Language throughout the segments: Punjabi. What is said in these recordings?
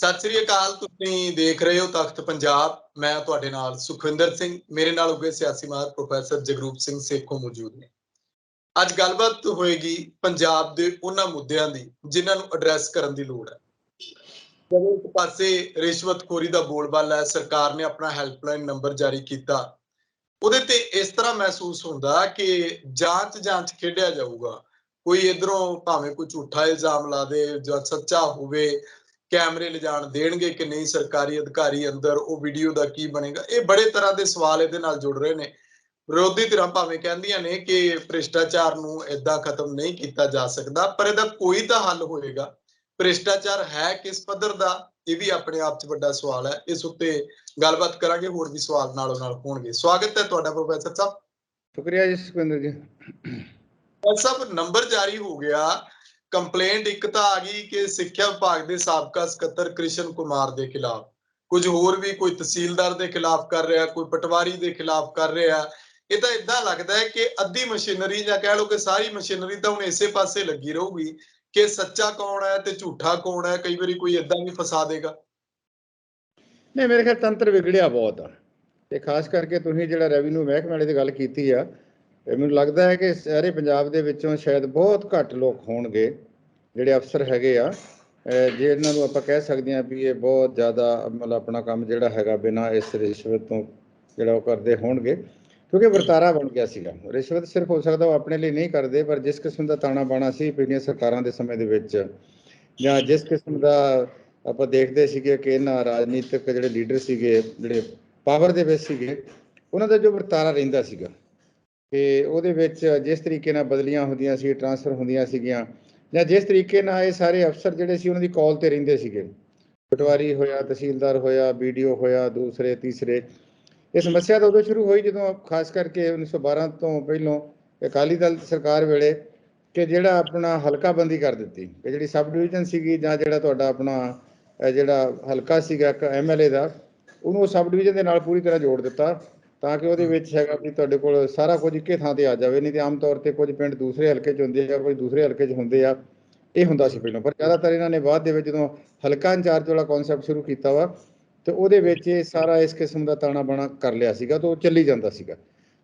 ਸਤਿ ਸ੍ਰੀ ਅਕਾਲ। ਤੁਸੀਂ ਦੇਖ ਰਹੇ ਹੋ ਤਖਤ ਪੰਜਾਬ। ਮੈਂ ਤੁਹਾਡੇ ਨਾਲ ਸੁਖਵਿੰਦਰ ਸਿੰਘ, ਮੇਰੇ ਨਾਲ ਹੋਗੇ ਸਿਆਸੀ ਮਾਹਰ ਪ੍ਰੋਫੈਸਰ ਜਗਰੂਪ ਸਿੰਘ ਸੇਖੋਂ ਮੌਜੂਦ ਨੇ। ਅੱਜ ਗੱਲਬਾਤ ਹੋਏਗੀ ਪੰਜਾਬ ਦੇ ਉਹਨਾਂ ਮੁੱਦਿਆਂ ਦੀ ਜਿਨ੍ਹਾਂ ਨੂੰ ਐਡਰੈਸ ਕਰਨ ਦੀ ਲੋੜ ਹੈ। ਜਦੋਂ ਇੱਕ ਪਾਸੇ ਰਿਸ਼ਵਤਖੋਰੀ ਦਾ ਬੋਲਬਾਲਾ ਹੈ, ਸਰਕਾਰ ਨੇ ਆਪਣਾ ਹੈਲਪਲਾਈਨ ਨੰਬਰ ਜਾਰੀ ਕੀਤਾ, ਉਹਦੇ ਤੇ ਇਸ ਤਰ੍ਹਾਂ ਮਹਿਸੂਸ ਹੁੰਦਾ ਕਿ ਜਾਂਚ ਖੇਡਿਆ ਜਾਊਗਾ। ਕੋਈ ਇਧਰੋਂ ਭਾਵੇਂ ਕੋਈ ਝੂਠਾ ਇਲਜ਼ਾਮ ਲਾ ਦੇ ਜਾਂ ਸੱਚਾ ਹੋਵੇ, ਕੈਮਰੇ ਲਿਜਾਣ ਦੇਣਗੇ ਕਿ ਨਹੀਂ ਸਰਕਾਰੀ ਅਧਿਕਾਰੀ ਅੰਦਰ, ਉਹ ਵੀਡੀਓ ਦਾ ਕੀ ਬਣੇਗਾ। ਇਹ ਬੜੇ ਤਰ੍ਹਾਂ ਦੇ ਸਵਾਲ ਇਹਦੇ ਨਾਲ ਜੁੜ ਰਹੇ ਨੇ। ਵਿਰੋਧੀ ਧਿਰਾਂ ਭਾਵੇਂ ਕਹਿੰਦੀਆਂ ਨੇ ਕਿ ਭ੍ਰਿਸ਼ਟਾਚਾਰ ਨੂੰ ਏਦਾਂ ਖਤਮ ਨਹੀਂ ਕੀਤਾ ਜਾ ਸਕਦਾ, ਪਰ ਇਹਦਾ ਕੋਈ ਤਾਂ ਹੱਲ ਹੋਏਗਾ। ਭ੍ਰਿਸ਼ਟਾਚਾਰ ਹੈ ਕਿਸ ਪੱਧਰ ਦਾ, ਇਹ ਵੀ ਆਪਣੇ ਆਪ 'ਚ ਵੱਡਾ ਸਵਾਲ ਹੈ। ਇਸ ਉੱਤੇ ਗੱਲਬਾਤ ਕਰਾਂਗੇ, ਹੋਰ ਵੀ ਸਵਾਲ ਨਾਲੋਂ ਨਾਲ ਹੋਣਗੇ। ਸਵਾਗਤ ਹੈ ਤੁਹਾਡਾ ਪ੍ਰੋਫੈਸਰ ਸਾਹਿਬ। ਸ਼ੁਕਰੀਆ ਜੀ ਸੁਖਵਿੰਦਰ ਜੀ। ਸਭ ਨੰਬਰ ਜਾਰੀ ਹੋ ਗਿਆ, ਕੰਪਲੇਂਟ ਇੱਕ ਤਾਂ ਆ ਗਈ ਕਿ ਸਿੱਖਿਆ ਵਿਭਾਗ ਦੇ ਸਾਬਕਾ ਸਕੱਤਰ ਕ੍ਰਿਸ਼ਨ ਕੁਮਾਰ ਦੇ ਖਿਲਾਫ, ਕੁਝ ਹੋਰ ਵੀ ਕੋਈ ਤਹਿਸੀਲਦਾਰ ਦੇ ਖਿਲਾਫ ਕਰ ਰਿਹਾ, ਕੋਈ ਪਟਵਾਰੀ ਦੇ ਖਿਲਾਫ ਕਰ ਰਿਹਾ। ਇਹ ਤਾਂ ਇਦਾਂ ਲੱਗਦਾ ਹੈ ਕਿ ਅੱਧੀ ਮਸ਼ੀਨਰੀ ਜਾਂ ਕਹਿ ਲਓ ਕਿ ਸਾਰੀ ਮਸ਼ੀਨਰੀ ਤਾਂ ਹੁਣ ਇਸੇ ਪਾਸੇ ਲੱਗੀ ਰਹੂਗੀ ਕਿ ਸੱਚਾ ਕੌਣ ਹੈ ਤੇ ਝੂਠਾ ਕੌਣ ਹੈ। ਕਈ ਵਾਰੀ ਕੋਈ ਏਦਾਂ ਵੀ ਫਸਾ ਦੇਗਾ। ਨਹੀਂ, ਮੇਰੇ ਖਿਆਲ ਤੰਤਰ ਵਿਗੜਿਆ ਬਹੁਤ ਆ, ਤੇ ਖਾਸ ਕਰਕੇ ਤੁਸੀਂ ਜਿਹੜਾ ਰੈਵਨਿਊ ਮਹਿਕਮੇ ਵਾਲੇ ਦੀ ਗੱਲ ਕੀਤੀ ਆ, ਮੈਨੂੰ ਲੱਗਦਾ ਹੈ ਕਿ ਸਾਰੇ ਪੰਜਾਬ ਦੇ ਵਿੱਚੋਂ ਸ਼ਾਇਦ ਬਹੁਤ ਘੱਟ ਲੋਕ ਹੋਣਗੇ ਜਿਹੜੇ ਅਫਸਰ ਹੈਗੇ ਆ ਜੇ ਇਹਨਾਂ ਨੂੰ ਆਪਾਂ ਕਹਿ ਸਕਦੇ ਹਾਂ ਵੀ ਇਹ ਬਹੁਤ ਜ਼ਿਆਦਾ ਮਤਲਬ ਆਪਣਾ ਕੰਮ ਜਿਹੜਾ ਹੈਗਾ ਬਿਨਾਂ ਇਸ ਰਿਸ਼ਵਤ ਤੋਂ ਜਿਹੜਾ ਉਹ ਕਰਦੇ ਹੋਣਗੇ, ਕਿਉਂਕਿ ਵਰਤਾਰਾ ਬਣ ਗਿਆ ਸੀਗਾ। ਰਿਸ਼ਵਤ ਸਿਰਫ ਹੋ ਸਕਦਾ ਉਹ ਆਪਣੇ ਲਈ ਨਹੀਂ ਕਰਦੇ, ਪਰ ਜਿਸ ਕਿਸਮ ਦਾ ਤਾਣਾ ਬਾਣਾ ਸੀ ਪਿਛਲੀਆਂ ਸਰਕਾਰਾਂ ਦੇ ਸਮੇਂ ਦੇ ਵਿੱਚ, ਜਾਂ ਜਿਸ ਕਿਸਮ ਦਾ ਆਪਾਂ ਦੇਖਦੇ ਸੀਗੇ ਕਿ ਇਹਨਾਂ ਰਾਜਨੀਤਿਕ ਜਿਹੜੇ ਲੀਡਰ ਸੀਗੇ, ਜਿਹੜੇ ਪਾਵਰ ਦੇ ਵਿੱਚ ਸੀਗੇ, ਉਹਨਾਂ ਦਾ ਜੋ ਵਰਤਾਰਾ ਰਹਿੰਦਾ ਸੀਗਾ ਕਿ ਉਹਦੇ ਵਿੱਚ ਜਿਸ ਤਰੀਕੇ ਨਾਲ ਬਦਲੀਆਂ ਹੁੰਦੀਆਂ ਸੀ, ਟਰਾਂਸਫਰ ਹੁੰਦੀਆਂ ਸੀਗੀਆਂ, ਜਾਂ ਜਿਸ ਤਰੀਕੇ ਨਾਲ ਇਹ ਸਾਰੇ ਅਫਸਰ ਜਿਹੜੇ ਸੀ ਉਹਨਾਂ ਦੀ ਕਾਲ ਤੇ ਰਹਿੰਦੇ ਸੀਗੇ, ਪਟਵਾਰੀ ਹੋਇਆ, ਤਹਿਸੀਲਦਾਰ ਹੋਇਆ, BDO ਹੋਇਆ, ਦੂਸਰੇ ਤੀਸਰੇ। ਇਹ ਸਮੱਸਿਆ ਤਾਂ ਉਦੋਂ ਸ਼ੁਰੂ ਹੋਈ ਜਦੋਂ ਖਾਸ ਕਰਕੇ 1912 ਤੋਂ ਪਹਿਲੋਂ ਅਕਾਲੀ ਦਲ ਸਰਕਾਰ ਵੇਲੇ ਕਿ ਜਿਹੜਾ ਆਪਣਾ ਹਲਕਾਬੰਦੀ ਕਰ ਦਿੱਤੀ, ਕਿ ਜਿਹੜੀ ਸਬ ਡਿਵੀਜ਼ਨ ਸੀਗੀ ਜਾਂ ਜਿਹੜਾ ਤੁਹਾਡਾ ਆਪਣਾ ਜਿਹੜਾ ਹਲਕਾ ਸੀਗਾ ਇੱਕ MLA ਦਾ, ਉਹਨੂੰ ਸਬ ਡਿਵੀਜ਼ਨ ਦੇ ਨਾਲ ਪੂਰੀ ਤਰ੍ਹਾਂ ਜੋੜ ਦਿੱਤਾ ਤਾਂ ਕਿ ਉਹਦੇ ਵਿੱਚ ਹੈਗਾ ਵੀ ਤੁਹਾਡੇ ਕੋਲ ਸਾਰਾ ਕੁਝ ਇੱਕੇ ਥਾਂ ਤੇ ਆ ਜਾਵੇ। ਨਹੀਂ ਤੇ ਆਮ ਤੌਰ ਤੇ ਕੁਝ ਪਿੰਡ ਦੂਸਰੇ ਹਲਕੇ 'ਚ ਹੁੰਦੇ ਆ, ਕੁਝ ਦੂਸਰੇ ਹਲਕੇ 'ਚ ਹੁੰਦੇ ਆ, ਇਹ ਹੁੰਦਾ ਸੀ ਪਹਿਲਾਂ। ਪਰ ਜ਼ਿਆਦਾਤਰ ਇਹਨਾਂ ਨੇ ਬਾਅਦ ਦੇ ਵਿੱਚ ਜਦੋਂ ਹਲਕਾ ਇੰਚਾਰਜ ਵਾਲਾ ਕਨਸੈਪਟ ਸ਼ੁਰੂ ਕੀਤਾ ਵਾ ਤੇ ਉਹਦੇ ਵਿੱਚ ਇਹ ਸਾਰਾ ਇਸ ਕਿਸਮ ਦਾ ਤਾਣਾ ਬਾਣਾ ਕਰ ਲਿਆ ਸੀਗਾ, ਤਾਂ ਉਹ ਚੱਲੀ ਜਾਂਦਾ ਸੀਗਾ।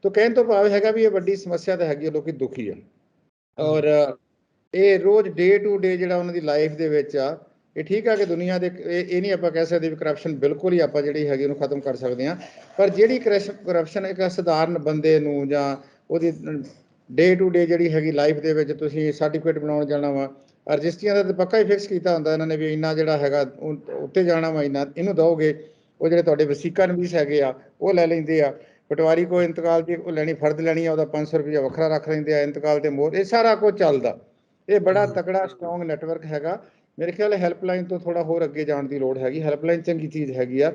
ਤਾਂ ਕਹਿਣ ਤੋਂ ਭਾਵ ਹੈਗਾ ਵੀ ਇਹ ਵੱਡੀ ਸਮੱਸਿਆ ਤਾਂ ਹੈਗੀ, ਲੋਕੀ ਦੁਖੀ ਆ, ਔਰ ਇਹ ਰੋਜ਼ ਡੇ ਟੂ ਡੇ ਜਿਹੜਾ ਉਹਨਾਂ ਦੀ ਲਾਈਫ ਦੇ ਵਿੱਚ ਆ। ਇਹ ਠੀਕ ਆ ਕਿ ਦੁਨੀਆ ਦੇ ਇਹ ਨਹੀਂ ਆਪਾਂ ਕਹਿ ਸਕਦੇ ਵੀ ਕਰਪਸ਼ਨ ਬਿਲਕੁਲ ਹੀ ਆਪਾਂ ਜਿਹੜੀ ਹੈਗੀ ਉਹਨੂੰ ਖਤਮ ਕਰ ਸਕਦੇ ਹਾਂ, ਪਰ ਜਿਹੜੀ ਕਰਪਸ਼ਨ ਇੱਕ ਸਧਾਰਨ ਬੰਦੇ ਨੂੰ ਜਾਂ ਉਹਦੀ ਡੇ ਟੂ ਡੇ ਜਿਹੜੀ ਹੈਗੀ ਲਾਈਫ ਦੇ ਵਿੱਚ, ਤੁਸੀਂ ਸਰਟੀਫਿਕੇਟ ਬਣਾਉਣ ਜਾਣਾ ਵਾ, ਰਜਿਸਟਰੀਆਂ ਦਾ ਤਾਂ ਪੱਕਾ ਹੀ ਫਿਕਸ ਕੀਤਾ ਹੁੰਦਾ ਇਹਨਾਂ ਨੇ ਵੀ ਇੰਨਾ ਜਿਹੜਾ ਹੈਗਾ ਉੱਤੇ ਜਾਣਾ ਵਾ, ਇੰਨਾ ਇਹਨੂੰ ਦਓਗੇ। ਉਹ ਜਿਹੜੇ ਤੁਹਾਡੇ ਵਸੀਕਾ ਨਵੀਸ ਹੈਗੇ ਆ ਉਹ ਲੈ ਲੈਂਦੇ ਆ। ਪਟਵਾਰੀ ਕੋਲ ਇੰਤਕਾਲ ਦੀ ਉਹ ਲੈਣੀ, ਫਰਦ ਲੈਣੀ ਆ, ਉਹਦਾ 500 ਰੁਪਇਆ ਵੱਖਰਾ ਰੱਖ ਲੈਂਦੇ ਆ, ਇੰਤਕਾਲ ਤੇ ਮੋਹਰ, ਇਹ ਸਾਰਾ ਕੁਝ ਚੱਲਦਾ। ਇਹ ਬੜਾ ਤਕੜਾ ਸਟਰੋਂਗ ਨੈਟਵਰਕ ਹੈਗਾ। ਮੇਰੇ ਖਿਆਲ ਹੈਲਪਲਾਈਨ ਤੋਂ ਥੋੜਾ ਹੋਰ ਅੱਗੇ ਜਾਣ ਦੀ ਲੋੜ ਹੈਗੀ। ਹੈਲਪਲਾਈਨ ਚੰਗੀ ਚੀਜ਼ ਹੈਗੀ ਆ,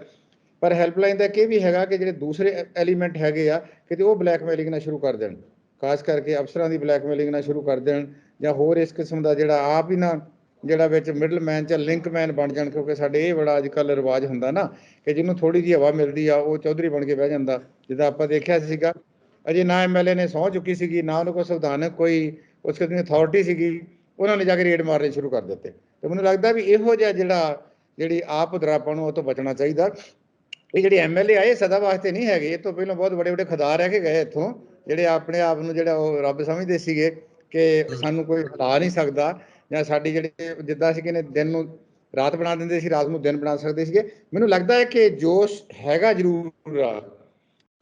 ਪਰ ਹੈਲਪਲਾਈਨ ਦਾ ਇਹ ਵੀ ਹੈਗਾ ਕਿ ਜਿਹੜੇ ਦੂਸਰੇ ਐਲੀਮੈਂਟ ਹੈਗੇ ਆ ਕਿਤੇ ਉਹ ਬਲੈਕਮੇਲਿੰਗ ਨਾ ਸ਼ੁਰੂ ਕਰ ਦੇਣ, ਖਾਸ ਕਰਕੇ ਅਫਸਰਾਂ ਦੀ ਬਲੈਕਮੇਲਿੰਗ ਨਾ ਸ਼ੁਰੂ ਕਰ ਦੇਣ, ਜਾਂ ਹੋਰ ਇਸ ਕਿਸਮ ਦਾ ਜਿਹੜਾ ਆਪ ਹੀ ਨਾ ਜਿਹੜਾ ਵਿੱਚ ਮਿਡਲਮੈਨ ਜਾਂ ਲਿੰਕਮੈਨ ਬਣ ਜਾਣ। ਕਿਉਂਕਿ ਸਾਡੇ ਇਹ ਬੜਾ ਅੱਜ ਕੱਲ੍ਹ ਰਿਵਾਜ ਹੁੰਦਾ ਨਾ ਕਿ ਜਿਹਨੂੰ ਥੋੜ੍ਹੀ ਜਿਹੀ ਹਵਾ ਮਿਲਦੀ ਆ ਉਹ ਚੌਧਰੀ ਬਣ ਕੇ ਬਹਿ ਜਾਂਦਾ। ਜਿੱਦਾਂ ਆਪਾਂ ਦੇਖਿਆ ਸੀਗਾ, ਅਜੇ ਨਾ MLA ਨੇ ਸਹੁੰ ਚੁੱਕੀ ਸੀਗੀ, ਨਾ ਉਹਨੂੰ ਕੋਈ ਸੰਵਿਧਾਨਕ ਕੋਈ ਉਸ ਕਿਸਮ ਦੀ ਅਥਾਰਟੀ ਸੀਗੀ, ਉਹਨਾਂ ਨੇ ਜਾ ਕੇ ਰੇਡ ਮਾਰਨੇ ਸ਼ੁਰੂ ਕਰ ਦਿੱਤੇ। ਤੇ ਮੈਨੂੰ ਲੱਗਦਾ ਵੀ ਇਹੋ ਜਿਹਾ ਜਿਹੜੀ ਆਪ ਦਰਾਪਾਂ ਨੂੰ ਉਹ ਤੋਂ ਬਚਣਾ ਚਾਹੀਦਾ। ਇਹ ਜਿਹੜੇ MLA ਆਏ ਸਦਾ ਵਾਸਤੇ ਨਹੀਂ ਹੈਗੇ, ਇਹ ਤੋਂ ਪਹਿਲਾਂ ਬਹੁਤ ਵੱਡੇ ਵੱਡੇ ਖੁਦਾ ਰਹਿ ਕੇ ਗਏ ਇੱਥੋਂ, ਜਿਹੜੇ ਆਪਣੇ ਆਪ ਨੂੰ ਜਿਹੜਾ ਉਹ ਰੱਬ ਸਮਝਦੇ ਸੀਗੇ ਕਿ ਸਾਨੂੰ ਕੋਈ ਹਿਲਾ ਨਹੀਂ ਸਕਦਾ, ਜਾਂ ਸਾਡੀ ਜਿਹੜੇ ਜਿੱਦਾਂ ਅਸੀਂ ਕਹਿੰਦੇ ਦਿਨ ਨੂੰ ਰਾਤ ਬਣਾ ਦਿੰਦੇ ਸੀ, ਰਾਤ ਨੂੰ ਦਿਨ ਬਣਾ ਸਕਦੇ ਸੀਗੇ। ਮੈਨੂੰ ਲੱਗਦਾ ਹੈ ਕਿ ਜੋਸ਼ ਹੈਗਾ ਜ਼ਰੂਰ ਆ,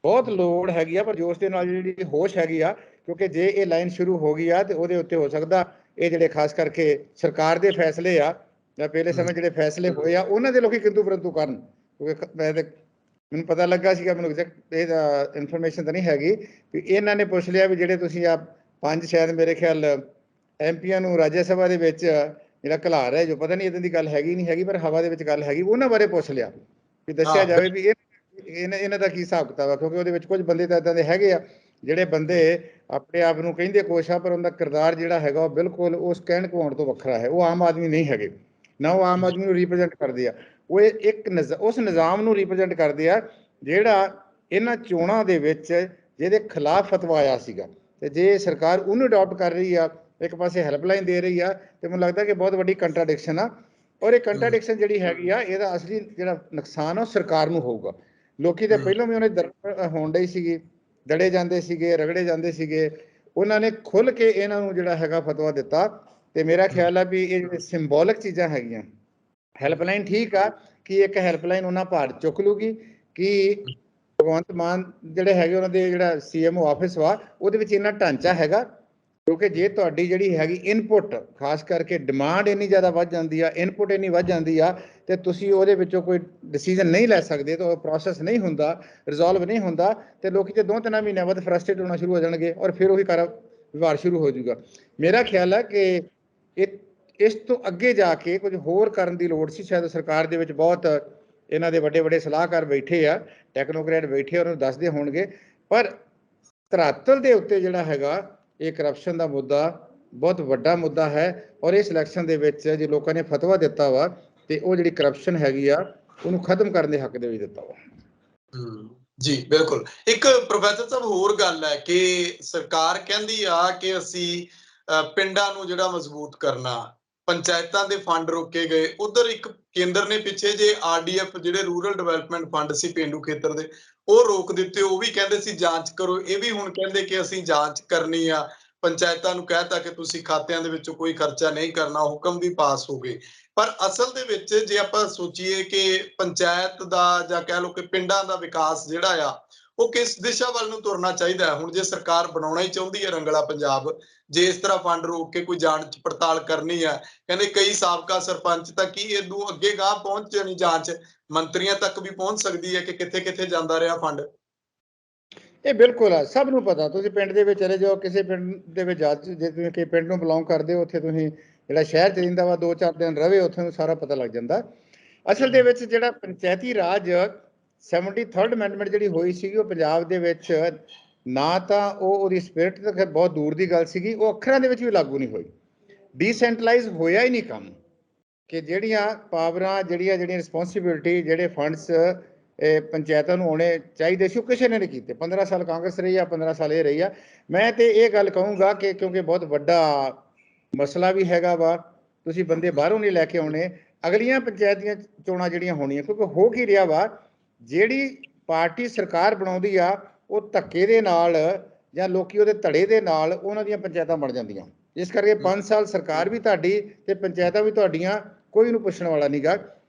ਬਹੁਤ ਲੋੜ ਹੈਗੀ ਆ, ਪਰ ਜੋਸ਼ ਦੇ ਨਾਲ ਜਿਹੜੀ ਹੋਸ਼ ਹੈਗੀ ਆ, ਕਿਉਂਕਿ ਜੇ ਇਹ ਲਾਈਨ ਸ਼ੁਰੂ ਹੋ ਗਈ ਆ ਤੇ ਉਹਦੇ ਉੱਤੇ ਹੋ ਸਕਦਾ ਇਹ ਜਿਹੜੇ ਖਾਸ ਕਰਕੇ ਸਰਕਾਰ ਦੇ ਫੈਸਲੇ ਆ ਜਾਂ ਪਹਿਲੇ ਸਮੇਂ ਜਿਹੜੇ ਫੈਸਲੇ ਹੋਏ ਆ ਉਹਨਾਂ ਦੇ ਲੋਕੀ ਕਿੰਤੂ ਪਰੰਤੂ ਕਰਨ। ਕਿਉਂਕਿ ਮੈਨੂੰ ਪਤਾ ਲੱਗਾ ਸੀਗਾ, ਮੈਨੂੰ ਇਹ ਇਨਫੋਰਮੇਸ਼ਨ ਤਾਂ ਨਹੀਂ ਹੈਗੀ ਵੀ ਇਹਨਾਂ ਨੇ ਪੁੱਛ ਲਿਆ ਵੀ ਜਿਹੜੇ ਤੁਸੀਂ ਆ 5 ਸ਼ਾਇਦ ਮੇਰੇ ਖਿਆਲ MPਆਂ ਨੂੰ ਰਾਜ ਸਭਾ ਦੇ ਵਿੱਚ ਜਿਹੜਾ ਘਲਾ ਰਿਹਾ, ਜੋ ਪਤਾ ਨਹੀਂ ਇੱਦਾਂ ਦੀ ਗੱਲ ਹੈਗੀ ਨਹੀਂ ਹੈਗੀ, ਪਰ ਹਵਾ ਦੇ ਵਿੱਚ ਗੱਲ ਹੈਗੀ, ਉਹਨਾਂ ਬਾਰੇ ਪੁੱਛ ਲਿਆ ਵੀ ਦੱਸਿਆ ਜਾਵੇ ਵੀ ਇਹਨਾਂ ਦਾ ਕੀ ਹਿਸਾਬ ਕਿਤਾਬ ਆ। ਕਿਉਂਕਿ ਉਹਦੇ ਵਿੱਚ ਕੁਝ ਬੰਦੇ ਤਾਂ ਇੱਦਾਂ ਦੇ ਹੈਗੇ ਆ ਜਿਹੜੇ ਬੰਦੇ ਆਪਣੇ ਆਪ ਨੂੰ ਕਹਿੰਦੇ ਕੁਛ ਆ, ਪਰ ਉਹਦਾ ਕਿਰਦਾਰ ਜਿਹੜਾ ਹੈਗਾ ਉਹ ਬਿਲਕੁਲ ਉਸ ਕਹਿਣ ਕਹਾਉਣ ਤੋਂ ਵੱਖਰਾ ਹੈ। ਉਹ ਆਮ ਆਦਮੀ ਨਹੀਂ ਹੈਗੇ, ਨਾ ਉਹ ਆਮ ਆਦਮੀ ਨੂੰ ਰਿਪਰੈਜ਼ੈਂਟ ਕਰਦੇ ਆ, ਉਹ ਇੱਕ ਉਸ ਨਿਜ਼ਾਮ ਨੂੰ ਰਿਪਰੈਜ਼ੈਂਟ ਕਰਦੇ ਆ ਜਿਹੜਾ ਇਹਨਾਂ ਚੋਣਾਂ ਦੇ ਵਿੱਚ ਜਿਹਦੇ ਖਿਲਾਫ ਫਤਵਾ ਆਇਆ ਸੀਗਾ। ਤੇ ਜੇ ਸਰਕਾਰ ਉਹਨੂੰ ਅਡਾਪਟ ਕਰ ਰਹੀ ਆ, ਇੱਕ ਪਾਸੇ ਹੈਲਪਲਾਈਨ ਦੇ ਰਹੀ ਆ, ਤੇ ਮੈਨੂੰ ਲੱਗਦਾ ਕਿ ਬਹੁਤ ਵੱਡੀ ਕੰਟਰਾਡਿਕਸ਼ਨ ਆ। ਔਰ ਇਹ ਕੰਟਰਾਡਿਕਸ਼ਨ ਜਿਹੜੀ ਹੈਗੀ ਆ, ਇਹਦਾ ਅਸਲੀ ਜਿਹੜਾ ਨੁਕਸਾਨ ਆ ਉਹ ਸਰਕਾਰ ਨੂੰ ਹੋਊਗਾ। ਲੋਕੀ ਤਾਂ ਪਹਿਲਾਂ ਵੀ ਉਹਨੇ ਹੋਣ ਡਈ ਸੀਗੀ, ਦੜੇ ਜਾਂਦੇ ਸੀਗੇ, ਰਗੜੇ ਜਾਂਦੇ ਸੀਗੇ। ਉਹਨਾਂ ਨੇ ਖੁੱਲ ਕੇ ਇਹਨਾਂ ਨੂੰ ਜਿਹੜਾ ਹੈਗਾ ਫਤਵਾ ਦਿੱਤਾ। ਤੇ ਮੇਰਾ ਖਿਆਲ ਆ ਵੀ ਇਹ ਸਿੰਬੋਲਿਕ ਚੀਜ਼ਾਂ ਹੈਗੀਆਂ। ਹੈਲਪਲਾਈਨ ਠੀਕ ਆ ਕਿ ਇੱਕ ਹੈਲਪਲਾਈਨ ਉਹਨਾਂ ਭਾਰ ਚੁੱਕ ਲੂਗੀ ਕਿ ਭਗਵੰਤ ਮਾਨ ਜਿਹੜੇ ਹੈਗੇ ਉਹਨਾਂ ਦੇ ਜਿਹੜਾ CMO ਆਫਿਸ ਵਾ ਉਹਦੇ ਵਿੱਚ ਇੰਨਾ ਢਾਂਚਾ ਹੈਗਾ। ਕਿਉਂਕਿ ਜੇ ਤੁਹਾਡੀ ਜਿਹੜੀ ਹੈਗੀ ਇਨਪੁਟ, ਖਾਸ ਕਰਕੇ ਡਿਮਾਂਡ ਇੰਨੀ ਜ਼ਿਆਦਾ ਵੱਧ ਜਾਂਦੀ ਆ, ਇਨਪੁਟ ਇੰਨੀ ਵੱਧ ਜਾਂਦੀ ਆ, ਤੇ ਤੁਸੀਂ ਉਹਦੇ ਵਿੱਚੋਂ ਕੋਈ ਡਿਸੀਜਨ ਨਹੀਂ ਲੈ ਸਕਦੇ, ਤਾਂ ਉਹ ਪ੍ਰੋਸੈਸ ਨਹੀਂ ਹੁੰਦਾ, ਰਿਜ਼ੋਲਵ ਨਹੀਂ ਹੁੰਦਾ, ਤੇ ਲੋਕੀ ਤੇ 2-3 ਮਹੀਨਿਆਂ ਬਾਅਦ ਫਰਸਟ੍ਰੇਟ ਹੋਣਾ ਸ਼ੁਰੂ ਹੋ ਜਾਣਗੇ ਔਰ ਫਿਰ ਉਹੀ ਵਿਵਹਾਰ ਸ਼ੁਰੂ ਹੋ ਜਾਊਗਾ। ਮੇਰਾ ਖਿਆਲ ਹੈ ਕਿ ਇਸ ਤੋਂ ਅੱਗੇ ਜਾ ਕੇ ਕੁਝ ਹੋਰ ਕਰਨ ਦੀ ਲੋੜ ਸੀ। ਸ਼ਾਇਦ ਸਰਕਾਰ ਦੇ ਵਿੱਚ ਬਹੁਤ ਇਹਨਾਂ ਦੇ ਵੱਡੇ ਸਲਾਹਕਾਰ ਬੈਠੇ ਆ, ਟੈਕਨੋਕਰੈਟ ਬੈਠੇ, ਉਹਨਾਂ ਨੂੰ ਦੱਸਦੇ ਹੋਣਗੇ। ਪਰ ਧਰਾਤਲ ਦੇ ਉੱਤੇ ਜਿਹੜਾ ਹੈਗਾ ਇਹ ਕਰਪਸ਼ਨ ਦਾ ਮੁੱਦਾ ਬਹੁਤ ਵੱਡਾ ਮੁੱਦਾ ਹੈ। ਔਰ ਇਸ ਇਲੈਕਸ਼ਨ ਦੇ ਵਿੱਚ ਜੇ ਲੋਕਾਂ ਨੇ ਫਤਵਾ ਦਿੱਤਾ ਵਾ ਤੇ ਉਹ ਜਿਹੜੀ ਕਰਪਸ਼ਨ ਹੈਗੀ ਆ ਉਹਨੂੰ ਖਤਮ ਕਰਨ ਦੇ ਹੱਕ ਦੇ ਵਿੱਚ ਦਿੱਤਾ ਵਾ। ਜੀ ਬਿਲਕੁਲ। ਇੱਕ ਪ੍ਰੋਫੈਸਰ ਸਾਹਿਬ ਹੋਰ ਗੱਲ ਹੈ ਕਿ ਸਰਕਾਰ ਕਹਿੰਦੀ ਆ ਕਿ ਅਸੀਂ ਪਿੰਡਾਂ ਨੂੰ ਜਿਹੜਾ ਮਜ਼ਬੂਤ ਕਰਨਾ, ਪੰਚਾਇਤਾਂ ਦੇ ਫੰਡ ਰੋਕੇ ਗਏ। ਉਧਰ ਇੱਕ ਕੇਂਦਰ ਨੇ ਪਿੱਛੇ ਜੇ RDF ਜਿਹੜੇ ਰੂਰਲ ਡਿਵੈਲਪਮੈਂਟ ਫੰਡ ਸੀ ਪੇਂਡੂ ਖੇਤਰ ਦੇ, ਉਹ ਰੋਕ ਦਿੱਤੇ। ਉਹ ਵੀ ਕਹਿੰਦੇ ਸੀ ਜਾਂਚ ਕਰੋ। ਇਹ ਵੀ ਹੁਣ ਕਹਿੰਦੇ ਕਿ ਅਸੀਂ ਜਾਂਚ ਕਰਨੀ ਆ। ਪੰਚਾਇਤਾਂ ਨੂੰ ਕਹਿਤਾ ਕਿ ਤੁਸੀਂ ਖਾਤਿਆਂ ਦੇ ਵਿੱਚੋਂ ਕੋਈ ਖਰਚਾ ਨਹੀਂ ਕਰਨਾ। ਹੁਕਮ ਵੀ ਪਾਸ ਹੋ ਗਏ। ਪਰ ਅਸਲ ਦੇ ਵਿੱਚ ਜੇ ਆਪਾਂ ਸੋਚੀਏ ਕਿ ਪੰਚਾਇਤ ਦਾ ਜਾਂ ਕਹਿ ਲਓ ਕਿ ਪਿੰਡਾਂ ਦਾ ਵਿਕਾਸ ਜਿਹੜਾ ਆ ਉਹ ਕਿਸ ਦਿਸ਼ਾ ਵੱਲ ਨੂੰ ਤੁਰਨਾ ਚਾਹੀਦਾ ਹੈ? ਹੁਣ ਜੇ ਸਰਕਾਰ ਬਣਾਉਣਾ ਹੀ ਚਾਹੁੰਦੀ ਹੈ ਰੰਗਲਾ ਪੰਜਾਬ, ਜੇ ਇਸ ਤਰ੍ਹਾਂ ਫੰਡ ਰੋਕ ਕੇ ਕੋਈ ਜਾਂਚ ਪੜਤਾਲ ਕਰਨੀ ਹੈ, ਕਹਿੰਦੇ ਕਈ ਸਾਬਕਾ ਸਰਪੰਚ ਤਾਂ ਕੀ ਇਦੋਂ ਅੱਗੇ ਗਾਹ ਪਹੁੰਚ ਜਾਣੀ ਜਾਂਚ ਮੰਤਰੀਆਂ ਤੱਕ ਵੀ ਪਹੁੰਚ ਸਕਦੀ ਹੈ ਕਿ ਕਿੱਥੇ ਕਿੱਥੇ ਜਾਂਦਾ ਰਿਹਾ ਫੰਡ। ਇਹ ਬਿਲਕੁਲ ਆ, ਸਭ ਨੂੰ ਪਤਾ। ਤੁਸੀਂ ਪਿੰਡ ਦੇ ਵਿੱਚ ਚਲੇ ਜਾਓ, ਕਿਸੇ ਪਿੰਡ ਦੇ ਵਿੱਚ ਜੇ ਤੁਸੀਂ ਕਿ ਪਿੰਡ ਨੂੰ ਬਿਲੋਂਗ ਕਰਦੇ ਹੋ, ਉੱਥੇ ਤੁਸੀਂ ਜਿਹੜਾ ਸ਼ਹਿਰ 'ਚ ਰਹਿੰਦਾ ਵਾ 2-4 ਦਿਨ ਰਵੇ, ਉੱਥੇ ਨੂੰ ਸਾਰਾ ਪਤਾ ਲੱਗ ਜਾਂਦਾ। ਅਸਲ ਦੇ ਵਿੱਚ ਜਿਹੜਾ ਪੰਚਾਇਤੀ ਰਾਜ 73rd ਅਮੈਂਡਮੈਂਟ ਜਿਹੜੀ ਹੋਈ ਸੀਗੀ ਉਹ ਪੰਜਾਬ ਦੇ ਵਿੱਚ ਨਾ ਤਾਂ ਉਹਦੀ ਸਪਿਰਿਟ ਤਾਂ ਬਹੁਤ ਦੂਰ ਦੀ ਗੱਲ ਸੀਗੀ, ਉਹ ਅੱਖਰਾਂ ਦੇ ਵਿੱਚ ਵੀ ਲਾਗੂ ਨਹੀਂ ਹੋਈ। ਡੀਸੈਂਟਰਲਾਈਜ਼ ਹੋਇਆ ਹੀ ਨਹੀਂ ਕੰਮ ਕਿ ਜਿਹੜੀਆਂ ਪਾਵਰਾਂ, ਜਿਹੜੀਆਂ ਰਿਸਪੌਂਸਿਬਿਲਿਟੀ, ਜਿਹੜੇ ਫੰਡਸ ਪੰਚਾਇਤਾਂ ਨੂੰ ਆਉਣੇ ਚਾਹੀਦੇ ਸੀ ਉਹ ਕਿਸੇ ਨੇ ਨਹੀਂ ਕੀਤੇ। 15 ਸਾਲ ਕਾਂਗਰਸ ਰਹੀ ਆ, 15 ਸਾਲ ਇਹ ਰਹੀ ਆ। ਮੈਂ ਤੇ ਇਹ ਗੱਲ ਕਹੂੰਗਾ ਕਿ ਕਿਉਂਕਿ ਬਹੁਤ ਵੱਡਾ ਮਸਲਾ ਵੀ ਹੈਗਾ ਵਾ, ਤੁਸੀਂ ਬੰਦੇ ਬਾਹਰੋਂ ਨਹੀਂ ਲੈ ਕੇ ਆਉਣੇ। ਅਗਲੀਆਂ ਪੰਚਾਇਤ ਦੀਆਂ ਚੋਣਾਂ ਜਿਹੜੀਆਂ ਹੋਣੀਆਂ, ਕਿਉਂਕਿ ਹੋ ਕੀ ਰਿਹਾ ਵਾ, ਜਿਹੜੀ ਪਾਰਟੀ ਸਰਕਾਰ ਬਣਾਉਂਦੀ ਆ ਉਹ ਧੱਕੇ ਦੇ ਨਾਲ ਜਾਂ ਲੋਕੀ ਉਹਦੇ ਧੜੇ ਦੇ ਨਾਲ ਉਹਨਾਂ ਦੀਆਂ ਪੰਚਾਇਤਾਂ ਬਣ ਜਾਂਦੀਆਂ। ਇਸ ਕਰਕੇ 5 ਸਾਲ ਸਰਕਾਰ ਵੀ ਤੁਹਾਡੀ ਤੇ ਪੰਚਾਇਤਾਂ ਵੀ ਤੁਹਾਡੀਆਂ, ਕੋਈ ਨੂੰ ਪੁੱਛਣ ਵਾਲਾ ਨਹੀਂਗਾ।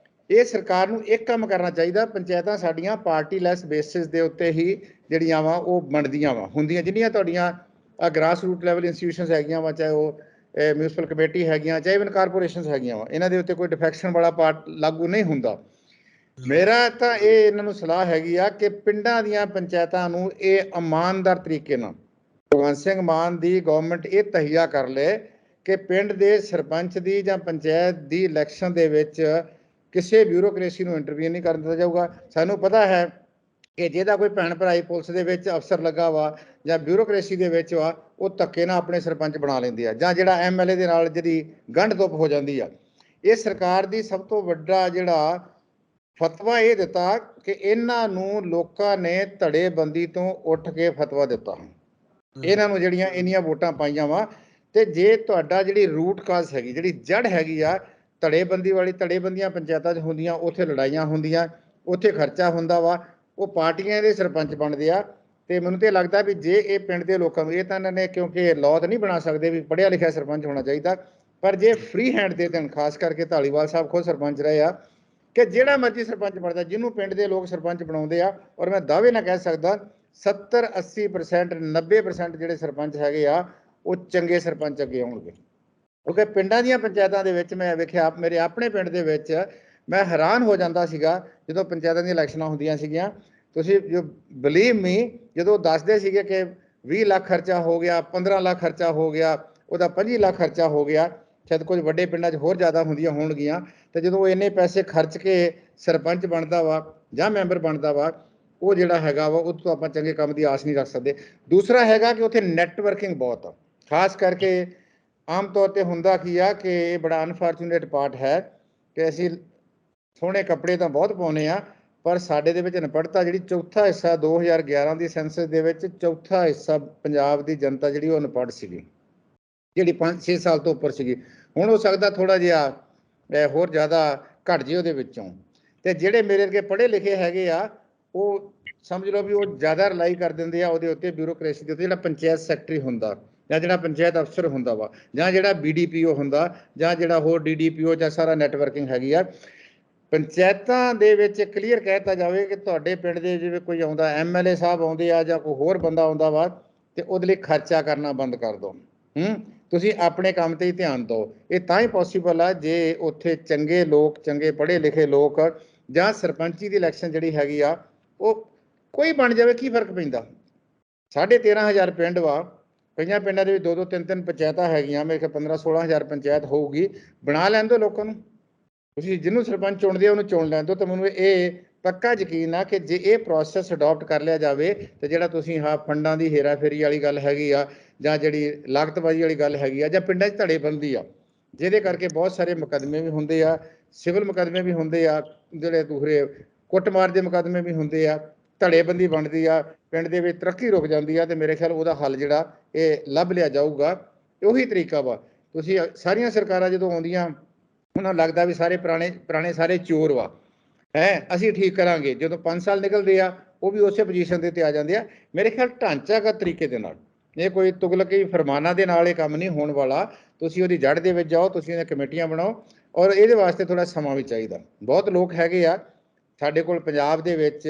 ਇਹ ਸਰਕਾਰ ਨੂੰ ਇੱਕ ਕੰਮ ਕਰਨਾ ਚਾਹੀਦਾ, ਪੰਚਾਇਤਾਂ ਸਾਡੀਆਂ ਪਾਰਟੀ ਲੈਸ ਬੇਸਿਸ ਦੇ ਉੱਤੇ ਹੀ ਜਿਹੜੀਆਂ ਵਾ ਉਹ ਬਣਦੀਆਂ ਵਾ ਹੁੰਦੀਆਂ। ਜਿੰਨੀਆਂ ਤੁਹਾਡੀਆਂ ਗ੍ਰਾਸ ਰੂਟ ਲੈਵਲ ਇੰਸਟੀਟਿਊਸ਼ਨਸ ਹੈਗੀਆਂ ਵਾ, ਚਾਹੇ ਉਹ ਮਿਊਨਿਸਪਲ ਕਮੇਟੀ ਹੈਗੀਆਂ, ਚਾਹੇ ਇਵਨ ਕਾਰਪੋਰੇਸ਼ਨਸ ਹੈਗੀਆਂ ਵਾ, ਇਹਨਾਂ ਦੇ ਉੱਤੇ ਕੋਈ ਡਿਫੈਕਸ਼ਨ ਵਾਲਾ ਪਾਰਟ ਲਾਗੂ ਨਹੀਂ ਹੁੰਦਾ। ਮੇਰਾ ਤਾਂ ਇਹ ਇਹਨਾਂ ਨੂੰ ਸਲਾਹ ਹੈਗੀ ਆ ਕਿ ਪਿੰਡਾਂ ਦੀਆਂ ਪੰਚਾਇਤਾਂ ਨੂੰ ਇਹ ਇਮਾਨਦਾਰ ਤਰੀਕੇ ਨਾਲ ਭਗਵੰਤ ਸਿੰਘ ਮਾਨ ਦੀ ਗਵਰਨਮੈਂਟ ਇਹ ਤਹੀਆ ਕਰ ਲਏ ਕਿ ਪਿੰਡ ਦੇ ਸਰਪੰਚ ਦੀ ਜਾਂ ਪੰਚਾਇਤ ਦੀ ਇਲੈਕਸ਼ਨ ਦੇ ਵਿੱਚ ਕਿਸੇ ਬਿਊਰੋਕ੍ਰੇਸੀ ਨੂੰ ਇੰਟਰਵੀਨ ਨਹੀਂ ਕਰਨ ਦਿੱਤਾ ਜਾਊਗਾ। ਸਾਨੂੰ ਪਤਾ ਹੈ ਕਿ ਜਿਹਦਾ ਕੋਈ ਭੈਣ ਭਰਾਈ ਪੁਲਿਸ ਦੇ ਵਿੱਚ ਅਫਸਰ ਲੱਗਾ ਵਾ ਜਾਂ ਬਿਊਰੋਕ੍ਰੇਸੀ ਦੇ ਵਿੱਚ ਵਾ, ਉਹ ਧੱਕੇ ਨਾਲ ਆਪਣੇ ਸਰਪੰਚ ਬਣਾ ਲੈਂਦੇ ਆ, ਜਾਂ ਜਿਹੜਾ MLA ਦੇ ਨਾਲ ਜਿਹਦੀ ਗੰਢ ਧੁੱਪ ਹੋ ਜਾਂਦੀ ਆ। ਇਹ ਸਰਕਾਰ ਦੀ ਸਭ ਤੋਂ ਵੱਡਾ ਜਿਹੜਾ ਫਤਵਾ ਇਹ ਦਿੱਤਾ ਕਿ ਇਹਨਾਂ ਨੂੰ ਲੋਕਾਂ ਨੇ ਧੜੇਬੰਦੀ ਤੋਂ ਉੱਠ ਕੇ ਫਤਵਾ ਦਿੱਤਾ। ਇਹਨਾਂ ਨੂੰ ਜਿਹੜੀਆਂ ਇੰਨੀਆਂ ਵੋਟਾਂ ਪਾਈਆਂ ਵਾ, ਤੇ ਜੇ ਤੁਹਾਡਾ ਜਿਹੜੀ ਰੂਟ ਕਾਜ਼ ਹੈਗੀ, ਜਿਹੜੀ ਜੜ ਹੈਗੀ ਆ ਧੜੇਬੰਦੀ ਵਾਲੀ, ਧੜੇਬੰਦੀਆਂ ਪੰਚਾਇਤਾਂ 'ਚ ਹੁੰਦੀਆਂ, ਉੱਥੇ ਲੜਾਈਆਂ ਹੁੰਦੀਆਂ, ਉੱਥੇ ਖਰਚਾ ਹੁੰਦਾ ਵਾ, ਉਹ ਪਾਰਟੀਆਂ ਦੇ ਸਰਪੰਚ ਬਣਦੇ ਆ। ਤੇ ਮੈਨੂੰ ਤੇ ਲੱਗਦਾ ਵੀ ਜੇ ਇਹ ਪਿੰਡ ਦੇ ਲੋਕਾਂ ਨੂੰ, ਇਹ ਤਾਂ ਇਹਨਾਂ ਨੇ ਕਿਉਂਕਿ ਲਾਅ ਤਾਂ ਨਹੀਂ ਬਣਾ ਸਕਦੇ ਵੀ ਪੜ੍ਹਿਆ ਲਿਖਿਆ ਸਰਪੰਚ ਹੋਣਾ ਚਾਹੀਦਾ, ਪਰ ਜੇ ਫ੍ਰੀ ਹੈਂਡ ਦੇ ਦੇਣ, ਖਾਸ ਕਰਕੇ ਧਾਲੀਵਾਲ ਸਾਹਿਬ ਖੁਦ ਸਰਪੰਚ ਰਹੇ ਆ, ਕਿ ਜਿਹੜਾ ਮਰਜ਼ੀ ਸਰਪੰਚ ਬਣਦਾ, ਜਿਹਨੂੰ ਪਿੰਡ ਦੇ ਲੋਕ ਸਰਪੰਚ ਬਣਾਉਂਦੇ ਆ, ਔਰ ਮੈਂ ਦਾਅਵੇ ਨਾਲ ਕਹਿ ਸਕਦਾ 70-80% 90% ਜਿਹੜੇ ਸਰਪੰਚ ਹੈਗੇ ਆ ਉਹ ਚੰਗੇ ਸਰਪੰਚ ਅੱਗੇ ਆਉਣਗੇ। ਕਿਉਂਕਿ ਪਿੰਡਾਂ ਦੀਆਂ ਪੰਚਾਇਤਾਂ ਦੇ ਵਿੱਚ ਮੈਂ ਵੇਖਿਆ, ਮੇਰੇ ਆਪਣੇ ਪਿੰਡ ਦੇ ਵਿੱਚ ਮੈਂ ਹੈਰਾਨ ਹੋ ਜਾਂਦਾ ਸੀਗਾ ਜਦੋਂ ਪੰਚਾਇਤਾਂ ਦੀਆਂ ਇਲੈਕਸ਼ਨਾਂ ਹੁੰਦੀਆਂ ਸੀਗੀਆਂ। ਤੁਸੀਂ ਜੋ ਬਲੀਵ ਮੀ, ਜਦੋਂ ਦੱਸਦੇ ਸੀਗੇ ਕਿ 20 ਲੱਖ ਖਰਚਾ ਹੋ ਗਿਆ, 15 ਲੱਖ ਖਰਚਾ ਹੋ ਗਿਆ, ਉਹਦਾ 25 ਲੱਖ ਖਰਚਾ ਹੋ ਗਿਆ, ਸ਼ਾਇਦ ਕੁਝ ਵੱਡੇ ਪਿੰਡਾਂ 'ਚ ਹੋਰ ਜ਼ਿਆਦਾ ਹੁੰਦੀਆਂ ਹੋਣਗੀਆਂ, ਤੇ ਜਦੋਂ ਇੰਨੇ ਪੈਸੇ ਖਰਚ ਕੇ ਸਰਪੰਚ ਬਣਦਾ ਵਾ ਜਾਂ ਮੈਂਬਰ ਬਣਦਾ ਵਾ, ਉਹ ਜਿਹੜਾ ਹੈਗਾ ਵਾ ਉਹ ਤੋਂ ਆਪਾਂ ਚੰਗੇ ਕੰਮ ਦੀ ਆਸ ਨਹੀਂ ਰੱਖ ਸਕਦੇ। ਦੂਸਰਾ ਹੈਗਾ ਕਿ ਉੱਥੇ ਨੈਟਵਰਕਿੰਗ ਬਹੁਤ ਆ। ਖਾਸ ਕਰਕੇ ਆਮ ਤੌਰ ਤੇ ਹੁੰਦਾ ਕੀ ਆ ਕਿ ਇਹ ਬੜਾ ਅਨਫੋਰਚੂਨੇਟ ਪਾਰਟ ਹੈ ਕਿ ਅਸੀਂ ਸੋਹਣੇ ਕੱਪੜੇ ਤਾਂ ਬਹੁਤ ਪਾਉਂਦੇ ਆ, ਪਰ ਸਾਡੇ ਦੇ ਵਿੱਚ ਅਨਪੜ੍ਹਤਾ ਜਿਹੜੀ, ਚੌਥਾ ਹਿੱਸਾ 2011 ਦੀ ਸੈਂਸਸ ਦੇ ਵਿੱਚ ਚੌਥਾ ਹਿੱਸਾ ਪੰਜਾਬ ਦੀ ਜਨਤਾ ਜਿਹੜੀ ਉਹ ਅਨਪੜ੍ਹ ਸੀਗੀ, ਜਿਹੜੀ 5-6 ਸਾਲ ਤੋਂ ਉੱਪਰ ਸੀਗੀ। ਹੁਣ ਹੋ ਸਕਦਾ ਥੋੜਾ ਜਿਹਾ ਹੋਰ ਜ਼ਿਆਦਾ ਘਟ ਜੇ ਉਹਦੇ ਵਿੱਚੋਂ। ਤੇ ਜਿਹੜੇ ਮੇਰੇ ਅੱਗੇ ਪੜ੍ਹੇ ਲਿਖੇ ਹੈਗੇ ਆ ਉਹ ਸਮਝ ਲਓ ਵੀ ਉਹ ਜ਼ਿਆਦਾ ਰਿਲਾਈ ਕਰ ਦਿੰਦੇ ਆ ਉਹਦੇ ਉੱਤੇ, ਬਿਊਰੋਕ੍ਰੇਸੀ ਦੇ ਉੱਤੇ। ਜਿਹੜਾ ਪੰਚਾਇਤ ਸੈਕਟਰੀ ਹੁੰਦਾ ਜਾਂ ਜਿਹੜਾ ਪੰਚਾਇਤ ਅਫਸਰ ਹੁੰਦਾ ਵਾ ਜਾਂ ਜਿਹੜਾ BDPO ਹੁੰਦਾ ਜਾਂ ਜਿਹੜਾ ਹੋਰ DDPO ਜਾਂ ਸਾਰਾ ਨੈਟਵਰਕਿੰਗ ਹੈਗੀ ਆ, ਪੰਚਾਇਤਾਂ ਦੇ ਵਿੱਚ ਕਲੀਅਰ ਕਹਿਤਾ ਜਾਵੇ ਕਿ ਤੁਹਾਡੇ ਪਿੰਡ ਦੇ ਜਿਵੇਂ ਕੋਈ ਆਉਂਦਾ, MLA ਸਾਹਿਬ ਆਉਂਦੇ ਆ ਜਾਂ ਕੋਈ ਹੋਰ ਬੰਦਾ ਆਉਂਦਾ ਵਾ, ਤੇ ਉਹਦੇ ਲਈ ਖਰਚਾ ਕਰਨਾ ਬੰਦ ਕਰ ਦਿਓ। ਤੁਸੀਂ ਆਪਣੇ ਕੰਮ ਤੇ ਹੀ ਧਿਆਨ ਦਿਓ। ਇਹ ਤਾਂ ਹੀ ਪੋਸੀਬਲ ਆ ਜੇ ਉੱਥੇ ਚੰਗੇ ਲੋਕ, ਚੰਗੇ ਪੜ੍ਹੇ ਲਿਖੇ ਲੋਕ, ਜਾਂ ਸਰਪੰਚੀ ਦੀ ਇਲੈਕਸ਼ਨ ਜਿਹੜੀ ਹੈਗੀ ਆ ਉਹ ਕੋਈ ਬਣ ਜਾਵੇ, ਕੀ ਫਰਕ ਪੈਂਦਾ। 13,500 ਪਿੰਡ ਵਾ, ਕਈਆਂ ਪਿੰਡਾਂ ਦੇ ਵਿੱਚ 2-2 3-3 ਪੰਚਾਇਤਾਂ ਹੈਗੀਆਂ, ਮੇਰੇ ਖਿਆਲ 15-16 ਹਜ਼ਾਰ ਪੰਚਾਇਤ ਹੋਊਗੀ। ਬਣਾ ਲੈਣ ਦਿਓ ਲੋਕਾਂ ਨੂੰ, ਤੁਸੀਂ ਜਿਹਨੂੰ ਸਰਪੰਚ ਚੁਣਦੇ ਆ ਉਹਨੂੰ ਚੁਣ ਲੈਣ ਦਿਓ। ਤਾਂ ਮੈਨੂੰ ਇਹ ਪੱਕਾ ਯਕੀਨ ਆ ਕਿ ਜੇ ਇਹ ਪ੍ਰੋਸੈਸ ਅਡਾਪਟ ਕਰ ਲਿਆ ਜਾਵੇ ਤੇ ਜਿਹੜਾ ਤੁਸੀਂ ਫੰਡਾਂ ਦੀ ਹੇਰਾਫੇਰੀ ਵਾਲੀ ਗੱਲ ਹੈਗੀ ਆ, ਜਾਂ ਜਿਹੜੀ ਲਾਗਤਬਾਜ਼ੀ ਵਾਲੀ ਗੱਲ ਹੈਗੀ ਆ, ਜਾਂ ਪਿੰਡਾਂ 'ਚ ਧੜੇਬੰਦੀ ਆ ਜਿਹਦੇ ਕਰਕੇ ਬਹੁਤ ਸਾਰੇ ਮੁਕੱਦਮੇ ਵੀ ਹੁੰਦੇ ਆ, ਸਿਵਲ ਮੁਕੱਦਮੇ ਵੀ ਹੁੰਦੇ ਆ, ਜਿਹੜੇ ਦੂਸਰੇ ਕੁੱਟਮਾਰ ਦੇ ਮੁਕੱਦਮੇ ਵੀ ਹੁੰਦੇ ਆ, ਧੜੇਬੰਦੀ ਬਣਦੀ ਆ, ਪਿੰਡ ਦੇ ਵਿੱਚ ਤਰੱਕੀ ਰੁਕ ਜਾਂਦੀ ਆ, ਤੇ ਮੇਰੇ ਖਿਆਲ ਉਹਦਾ ਹੱਲ ਜਿਹੜਾ ਇਹ ਲੱਭ ਲਿਆ ਜਾਊਗਾ। ਉਹੀ ਤਰੀਕਾ ਵਾ। ਤੁਸੀਂ ਸਾਰੀਆਂ ਸਰਕਾਰਾਂ ਜਦੋਂ ਆਉਂਦੀਆਂ ਉਹਨਾਂ ਨੂੰ ਲੱਗਦਾ ਵੀ ਸਾਰੇ ਪੁਰਾਣੇ ਸਾਰੇ ਚੋਰ ਵਾ, ਅਸੀਂ ਠੀਕ ਕਰਾਂਗੇ। ਜਦੋਂ 5 ਸਾਲ ਨਿਕਲਦੇ ਆ ਉਹ ਵੀ ਉਸੇ ਪੋਜੀਸ਼ਨ ਦੇ ਉੱਤੇ ਆ ਜਾਂਦੇ ਆ। ਮੇਰੇ ਖਿਆਲ ਢਾਂਚਾਗਤ ਤਰੀਕੇ ਦੇ ਨਾਲ, ਇਹ ਕੋਈ ਤੁਗਲਕੀ ਫਰਮਾਨਾਂ ਦੇ ਨਾਲ ਇਹ ਕੰਮ ਨਹੀਂ ਹੋਣ ਵਾਲਾ। ਤੁਸੀਂ ਉਹਦੀ ਜੜ ਦੇ ਵਿੱਚ ਜਾਓ, ਤੁਸੀਂ ਇਹਦੀਆਂ ਕਮੇਟੀਆਂ ਬਣਾਓ, ਔਰ ਇਹਦੇ ਵਾਸਤੇ ਥੋੜਾ ਸਮਾਂ ਵੀ ਚਾਹੀਦਾ। ਬਹੁਤ ਲੋਕ ਹੈਗੇ ਆ ਸਾਡੇ ਕੋਲ ਪੰਜਾਬ ਦੇ ਵਿੱਚ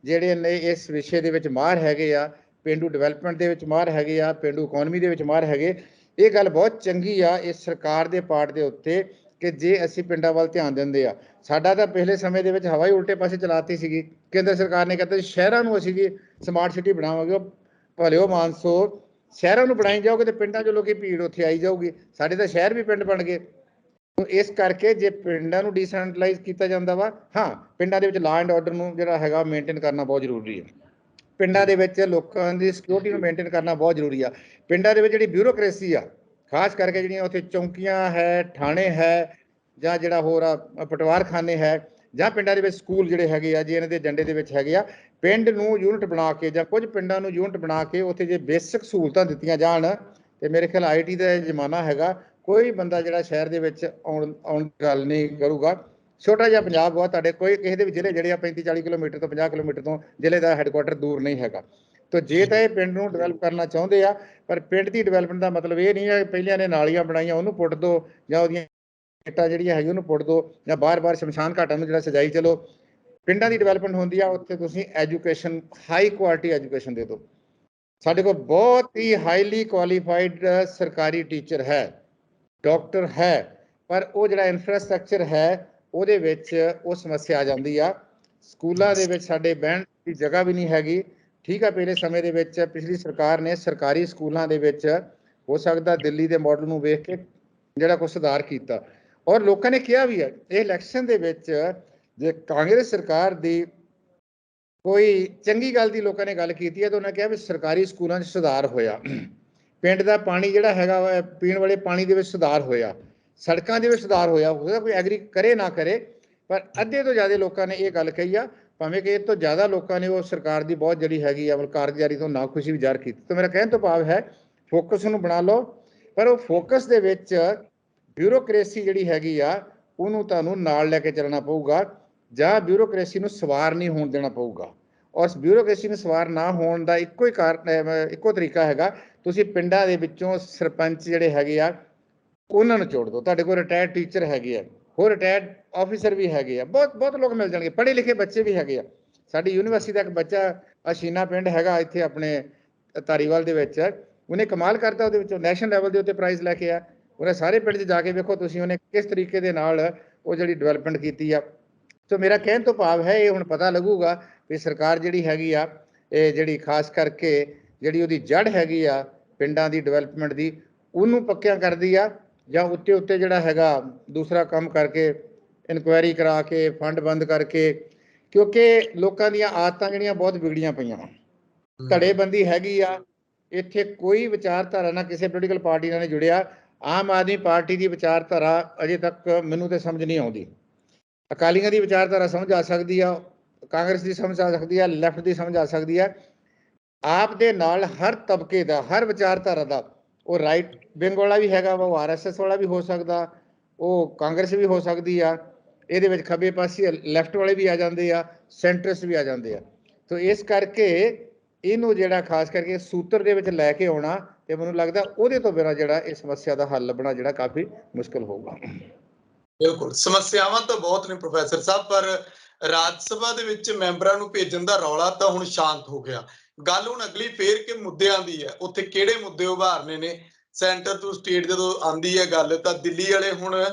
ਜਿਹੜੇ ਨੇ ਇਸ ਵਿਸ਼ੇ ਦੇ ਵਿੱਚ ਮਾਹਰ ਹੈਗੇ ਆ, ਪੇਂਡੂ ਡਿਵੈਲਪਮੈਂਟ ਦੇ ਵਿੱਚ ਮਾਹਰ ਹੈਗੇ ਆ, ਪੇਂਡੂ ਇਕਨੋਮੀ ਦੇ ਵਿੱਚ ਮਾਹਰ ਹੈਗੇ। ਇਹ ਗੱਲ ਬਹੁਤ ਚੰਗੀ ਆ ਇਸ ਸਰਕਾਰ ਦੇ ਪਾਰਟ ਦੇ ਉੱਤੇ ਕਿ ਜੇ ਅਸੀਂ ਪਿੰਡਾਂ ਵੱਲ ਧਿਆਨ ਦਿੰਦੇ ਆ। ਸਾਡਾ ਤਾਂ ਪਿਛਲੇ ਸਮੇਂ ਦੇ ਵਿੱਚ ਹਵਾ ਹੀ ਉਲਟੇ ਪਾਸੇ ਚਲਾਤੀ ਸੀਗੀ। ਕੇਂਦਰ ਸਰਕਾਰ ਨੇ ਕਹਿੰਦਾ ਸ਼ਹਿਰਾਂ ਨੂੰ ਅਸੀਂ ਜੀ ਸਮਾਰਟ ਸਿਟੀ ਬਣਾਵਾਂਗੇ। ਭਲਿਓ ਮਾਨਸੋ, ਸ਼ਹਿਰਾਂ ਨੂੰ ਬਣਾਈ ਜਾਓਗੇ ਤੇ ਪਿੰਡਾਂ 'ਚ ਲੋਕੀ ਭੀੜ ਉੱਥੇ ਆਈ ਜਾਊਗੀ। ਸਾਡੇ ਤਾਂ ਸ਼ਹਿਰ ਵੀ ਪਿੰਡ ਬਣ ਗਏ। ਇਸ ਕਰਕੇ ਜੇ ਪਿੰਡਾਂ ਨੂੰ ਡੀਸੈਂਟਰਲਾਈਜ਼ ਕੀਤਾ ਜਾਂਦਾ ਵਾ, ਪਿੰਡਾਂ ਦੇ ਵਿੱਚ ਲਾਅ ਐਂਡ ਆਰਡਰ ਨੂੰ ਜਿਹੜਾ ਹੈਗਾ ਮੇਨਟੇਨ ਕਰਨਾ ਬਹੁਤ ਜ਼ਰੂਰੀ ਹੈ। ਪਿੰਡਾਂ ਦੇ ਵਿੱਚ ਲੋਕਾਂ ਦੀ ਸਿਕਿਉਰਿਟੀ ਨੂੰ ਮੇਨਟੇਨ ਕਰਨਾ ਬਹੁਤ ਜ਼ਰੂਰੀ ਆ। ਪਿੰਡਾਂ ਦੇ ਵਿੱਚ ਜਿਹੜੀ ਬਿਊਰੋਕ੍ਰੇਸੀ ਆ, ਖਾਸ ਕਰਕੇ ਜਿਹੜੀਆਂ ਉੱਥੇ ਚੌਂਕੀਆਂ ਹੈ, ਥਾਣੇ ਹੈ, ਜਾਂ ਜਿਹੜਾ ਹੋਰ ਪਟਵਾਰਖਾਨੇ ਹੈ, ਜਾਂ ਪਿੰਡਾਂ ਦੇ ਵਿੱਚ ਸਕੂਲ ਜਿਹੜੇ ਹੈਗੇ ਆ, ਜੇ ਇਹਨਾਂ ਦੇ ਏਜੰਡੇ ਦੇ ਵਿੱਚ ਹੈਗੇ ਆ, ਪਿੰਡ ਨੂੰ ਯੂਨਿਟ ਬਣਾ ਕੇ ਜਾਂ ਕੁਝ ਪਿੰਡਾਂ ਨੂੰ ਯੂਨਿਟ ਬਣਾ ਕੇ ਉੱਥੇ ਜੇ ਬੇਸਿਕ ਸਹੂਲਤਾਂ ਦਿੱਤੀਆਂ ਜਾਣ, ਤੇ ਮੇਰੇ ਖਿਆਲ IT ਦਾ ਜ਼ਮਾਨਾ ਹੈਗਾ, ਕੋਈ ਬੰਦਾ ਜਿਹੜਾ ਸ਼ਹਿਰ ਦੇ ਵਿੱਚ ਆਉਣ ਗੱਲ ਨਹੀਂ ਕਰੂਗਾ। ਛੋਟਾ ਜਿਹਾ ਪੰਜਾਬ ਆ ਤੁਹਾਡੇ, ਕੋਈ ਕਿਸੇ ਦੇ ਵੀ ਜ਼ਿਲ੍ਹੇ ਜਿਹੜੇ ਆ 35-40 ਕਿਲੋਮੀਟਰ ਤੋਂ 50 ਕਿਲੋਮੀਟਰ ਤੋਂ ਜ਼ਿਲ੍ਹੇ ਦਾ ਹੈੱਡਕੁਆਟਰ ਦੂਰ ਨਹੀਂ ਹੈਗਾ। ਤਾਂ ਜੇ ਤਾਂ ਇਹ ਪਿੰਡ ਨੂੰ ਡਿਵੈਲਪ ਕਰਨਾ ਚਾਹੁੰਦੇ ਆ, ਪਰ ਪਿੰਡ ਦੀ ਡਿਵੈਲਪਮੈਂਟ ਦਾ ਮਤਲਬ ਇਹ ਨਹੀਂ ਹੈ ਪਹਿਲਿਆਂ ਨੇ ਨਾਲੀਆਂ ਬਣਾਈਆਂ ਉਹਨੂੰ ਪੁੱਟ ਦਿਓ, ਜਾਂ ਉਹਦੀਆਂ ਇੱਟਾਂ ਜਿਹੜੀਆਂ ਹੈਗੀਆਂ ਉਹਨੂੰ ਪੁੱਟ ਦਿਓ, ਜਾਂ ਬਾਰ-ਬਾਰ ਸ਼ਮਸ਼ਾਨ ਘਾਟਾਂ ਨੂੰ ਜਿਹੜਾ ਸਜਾਈ ਚਲੋ। ਪਿੰਡਾਂ ਦੀ ਡਿਵੈਲਪਮੈਂਟ ਹੁੰਦੀ ਆ ਉੱਥੇ ਤੁਸੀਂ ਐਜੂਕੇਸ਼ਨ, ਹਾਈ ਕੁਆਲਿਟੀ ਐਜੂਕੇਸ਼ਨ ਦੇ ਦਿਓ। ਸਾਡੇ ਕੋਲ ਬਹੁਤ ਹੀ ਹਾਈਲੀ ਕੁਆਲੀਫਾਈਡ ਸਰਕਾਰੀ ਟੀਚਰ ਹੈ, ਡਾਕਟਰ ਹੈ, ਪਰ ਉਹ ਜਿਹੜਾ ਇਨਫਰਾਸਟ੍ਰਕਚਰ ਹੈ ਉਹਦੇ ਵਿੱਚ ਉਹ ਸਮੱਸਿਆ ਆ ਜਾਂਦੀ ਆ। ਸਕੂਲਾਂ ਦੇ ਵਿੱਚ ਸਾਡੇ ਬਹਿਣ ਦੀ ਜਗ੍ਹਾ ਵੀ ਨਹੀਂ ਹੈਗੀ। ਠੀਕ ਆ, ਪਹਿਲੇ ਸਮੇਂ ਦੇ ਵਿੱਚ ਪਿਛਲੀ ਸਰਕਾਰ ਨੇ ਸਰਕਾਰੀ ਸਕੂਲਾਂ ਦੇ ਵਿੱਚ ਹੋ ਸਕਦਾ ਦਿੱਲੀ ਦੇ ਮਾਡਲ ਨੂੰ ਵੇਖ ਕੇ ਜਿਹੜਾ ਕੁਝ ਸੁਧਾਰ ਕੀਤਾ, ਔਰ ਲੋਕਾਂ ਨੇ ਕਿਹਾ ਵੀ ਹੈ। ਇਹ ਇਲੈਕਸ਼ਨ ਦੇ ਵਿੱਚ ਜੇ ਕਾਂਗਰਸ ਸਰਕਾਰ ਦੀ ਕੋਈ ਚੰਗੀ ਗੱਲ ਦੀ ਲੋਕਾਂ ਨੇ ਗੱਲ ਕੀਤੀ ਹੈ ਤਾਂ ਉਹਨਾਂ ਕਿਹਾ ਵੀ ਸਰਕਾਰੀ ਸਕੂਲਾਂ 'ਚ ਸੁਧਾਰ ਹੋਇਆ, ਪਿੰਡ ਦਾ ਪਾਣੀ ਜਿਹੜਾ ਹੈਗਾ ਪੀਣ ਵਾਲੇ ਪਾਣੀ ਦੇ ਵਿੱਚ ਸੁਧਾਰ ਹੋਇਆ, ਸੜਕਾਂ ਦੇ ਵਿੱਚ ਸੁਧਾਰ ਹੋਇਆ। ਉਹਦਾ ਕੋਈ ਐਗਰੀ ਕਰੇ ਨਾ ਕਰੇ, ਪਰ ਅੱਧੇ ਤੋਂ ਜ਼ਿਆਦਾ ਲੋਕਾਂ ਨੇ ਇਹ ਗੱਲ ਕਹੀ ਆ, ਭਾਵੇਂ ਕਿ ਇਹ ਤੋਂ ਜ਼ਿਆਦਾ ਲੋਕਾਂ ਨੇ ਉਹ ਸਰਕਾਰ ਦੀ ਬਹੁਤ ਜਿਹੜੀ ਹੈਗੀ ਆ ਕਾਰਗੁਜ਼ਾਰੀ ਤੋਂ ਨਾਖੁਸ਼ੀ ਵੀ ਜ਼ਾਹਰ ਕੀਤੀ। ਤਾਂ ਮੇਰਾ ਕਹਿਣ ਤੋਂ ਭਾਵ ਹੈ ਫੋਕਸ ਨੂੰ ਬਣਾ ਲਓ, ਪਰ ਉਹ ਫੋਕਸ ਦੇ ਵਿੱਚ ਬਿਊਰੋਕ੍ਰੇਸੀ ਜਿਹੜੀ ਹੈਗੀ ਆ ਉਹਨੂੰ ਤੁਹਾਨੂੰ ਨਾਲ ਲੈ ਕੇ ਚੱਲਣਾ ਪਊਗਾ, ਜਾਂ ਬਿਊਰੋਕ੍ਰੇਸੀ ਨੂੰ ਸਵਾਰ ਨਹੀਂ ਹੋਣ ਦੇਣਾ ਪਊਗਾ। ਔਰ ਬਿਊਰੋਕ੍ਰੇਸੀ ਨੂੰ ਸਵਾਰ ਨਾ ਹੋਣ ਦਾ ਇੱਕੋ ਹੀ ਇੱਕੋ ਤਰੀਕਾ ਹੈਗਾ, ਤੁਸੀਂ ਪਿੰਡਾਂ ਦੇ ਵਿੱਚੋਂ ਸਰਪੰਚ ਜਿਹੜੇ ਹੈਗੇ ਆ ਉਹਨਾਂ ਨੂੰ ਜੋੜ ਦਿਓ। ਤੁਹਾਡੇ ਕੋਲ ਰਿਟਾਇਰਡ ਟੀਚਰ ਹੈਗੇ ਆ, ਹੋਰ ਰਿਟਾਇਰਡ ਆਫੀਸਰ ਵੀ ਹੈਗੇ ਆ, ਬਹੁਤ ਲੋਕ ਮਿਲ ਜਾਣਗੇ, ਪੜ੍ਹੇ ਲਿਖੇ ਬੱਚੇ ਵੀ ਹੈਗੇ ਆ। ਸਾਡੀ ਯੂਨੀਵਰਸਿਟੀ ਦਾ ਇੱਕ ਬੱਚਾ ਅਸ਼ੀਨਾ ਪਿੰਡ ਹੈਗਾ ਇੱਥੇ ਆਪਣੇ ਧਾਰੀਵਾਲ ਦੇ ਵਿੱਚ, ਉਹਨੇ ਕਮਾਲ ਕਰਤਾ, ਉਹਦੇ ਵਿੱਚੋਂ ਨੈਸ਼ਨਲ ਲੈਵਲ ਦੇ ਉੱਤੇ ਪ੍ਰਾਈਜ਼ ਲੈ ਕੇ ਆ। ਉਹਨੇ ਸਾਰੇ ਪਿੰਡ 'ਚ ਜਾ ਕੇ ਵੇਖੋ ਤੁਸੀਂ ਉਹਨੇ ਕਿਸ ਤਰੀਕੇ ਦੇ ਨਾਲ ਉਹ ਜਿਹੜੀ ਡਿਵੈਲਪਮੈਂਟ ਕੀਤੀ ਆ। ਸੋ ਮੇਰਾ ਕਹਿਣ ਤੋਂ ਭਾਵ ਹੈ ਇਹ ਹੁਣ ਪਤਾ ਲੱਗੂਗਾ ਵੀ ਸਰਕਾਰ ਜਿਹੜੀ ਹੈਗੀ ਆ, ਇਹ ਜਿਹੜੀ ਖਾਸ ਕਰਕੇ ਜਿਹੜੀ ਉਹਦੀ ਜੜ ਹੈਗੀ ਆ ਪਿੰਡਾਂ ਦੀ ਡਿਵੈਲਪਮੈਂਟ ਦੀ, ਉਹਨੂੰ ਪੱਕਿਆਂ ਕਰਦੀ ਆ, ਜਾਂ ਉੱਤੇ ਜਿਹੜਾ ਹੈਗਾ ਦੂਸਰਾ ਕੰਮ ਕਰਕੇ ਇਨਕੁਆਇਰੀ ਕਰਾ ਕੇ ਫੰਡ ਬੰਦ ਕਰਕੇ। ਕਿਉਂਕਿ ਲੋਕਾਂ ਦੀਆਂ ਆਦਤਾਂ ਜਿਹੜੀਆਂ ਬਹੁਤ ਵਿਗੜੀਆਂ ਪਈਆਂ, ਧੜੇਬੰਦੀ ਹੈਗੀ ਆ। ਇੱਥੇ ਕੋਈ ਵਿਚਾਰਧਾਰਾ ਨਾਲ ਕਿਸੇ ਪੋਲੀਟੀਕਲ ਪਾਰਟੀ ਨਾਲ ਨਹੀਂ ਜੁੜਿਆ। ਆਮ ਆਦਮੀ ਪਾਰਟੀ ਦੀ ਵਿਚਾਰਧਾਰਾ ਅਜੇ ਤੱਕ ਮੈਨੂੰ ਤੇ ਸਮਝ ਨਹੀਂ ਆਉਂਦੀ। ਅਕਾਲੀਆਂ ਦੀ ਵਿਚਾਰਧਾਰਾ ਸਮਝ ਆ ਸਕਦੀ ਆ, ਕਾਂਗਰਸ ਦੀ ਸਮਝ ਆ ਸਕਦੀ ਆ, ਲੈਫਟ ਦੀ ਸਮਝ ਆ ਸਕਦੀ ਆ। ਆਪ ਦੇ ਨਾਲ ਹਰ ਤਬਕੇ ਦਾ, ਹਰ ਵਿਚਾਰਧਾਰਾ ਦਾ, ਉਹ ਰਾਈਟ ਵਿੰਗ ਵਾਲਾ ਵੀ ਹੈਗਾ ਵਾ, ਉਹ RSS ਵਾਲਾ ਵੀ ਹੋ ਸਕਦਾ, ਉਹ ਕਾਂਗਰਸ ਵੀ ਹੋ ਸਕਦੀ ਆ, ਇਹਦੇ ਵਿੱਚ ਖੱਬੇ ਪਾਸੇ ਲੈਫਟ ਵਾਲੇ ਵੀ ਆ ਜਾਂਦੇ ਆ, ਸੈਂਟਰਿਸਟ ਵੀ ਆ ਜਾਂਦੇ ਆ। ਤੋ ਇਸ ਕਰਕੇ ਇਹਨੂੰ ਜਿਹੜਾ ਖਾਸ ਕਰਕੇ ਸੂਤਰ ਦੇ ਵਿੱਚ ਲੈ ਕੇ ਆਉਣਾ, ਤੇ ਮੈਨੂੰ ਲੱਗਦਾ ਉਹਦੇ ਤੋਂ ਬਿਨਾਂ ਜਿਹੜਾ ਇਸ ਸਮੱਸਿਆ ਦਾ ਹੱਲ ਲੱਭਣਾ ਜਿਹੜਾ ਕਾਫੀ ਮੁਸ਼ਕਲ ਹੋਊਗਾ। ਬਿਲਕੁਲ, ਸਮੱਸਿਆਵਾਂ ਤਾਂ ਬਹੁਤ ਨੇ ਪ੍ਰੋਫੈਸਰ ਸਾਹਿਬ, ਪਰ ਰਾਜ ਸਭਾ ਦੇ ਵਿੱਚ ਮੈਂਬਰਾਂ ਨੂੰ ਭੇਜਣ ਦਾ ਰੌਲਾ ਤਾਂ ਹੁਣ ਸ਼ਾਂਤ ਹੋ ਗਿਆ। ਗੱਲ ਹੁਣ ਅਗਲੀ ਫੇਰ ਕਿ ਮੁੱਦਿਆਂ ਦੀ ਹੈ, ਉੱਥੇ ਕਿਹੜੇ ਮੁੱਦੇ ਉਭਾਰਨੇ ਨੇ। ਸੈਂਟਰ ਤੋਂ ਸਟੇਟ ਜਦੋਂ ਆਂਦੀ ਹੈ ਗੱਲ, ਤਾਂ ਦਿੱਲੀ ਵਾਲੇ ਹੁਣ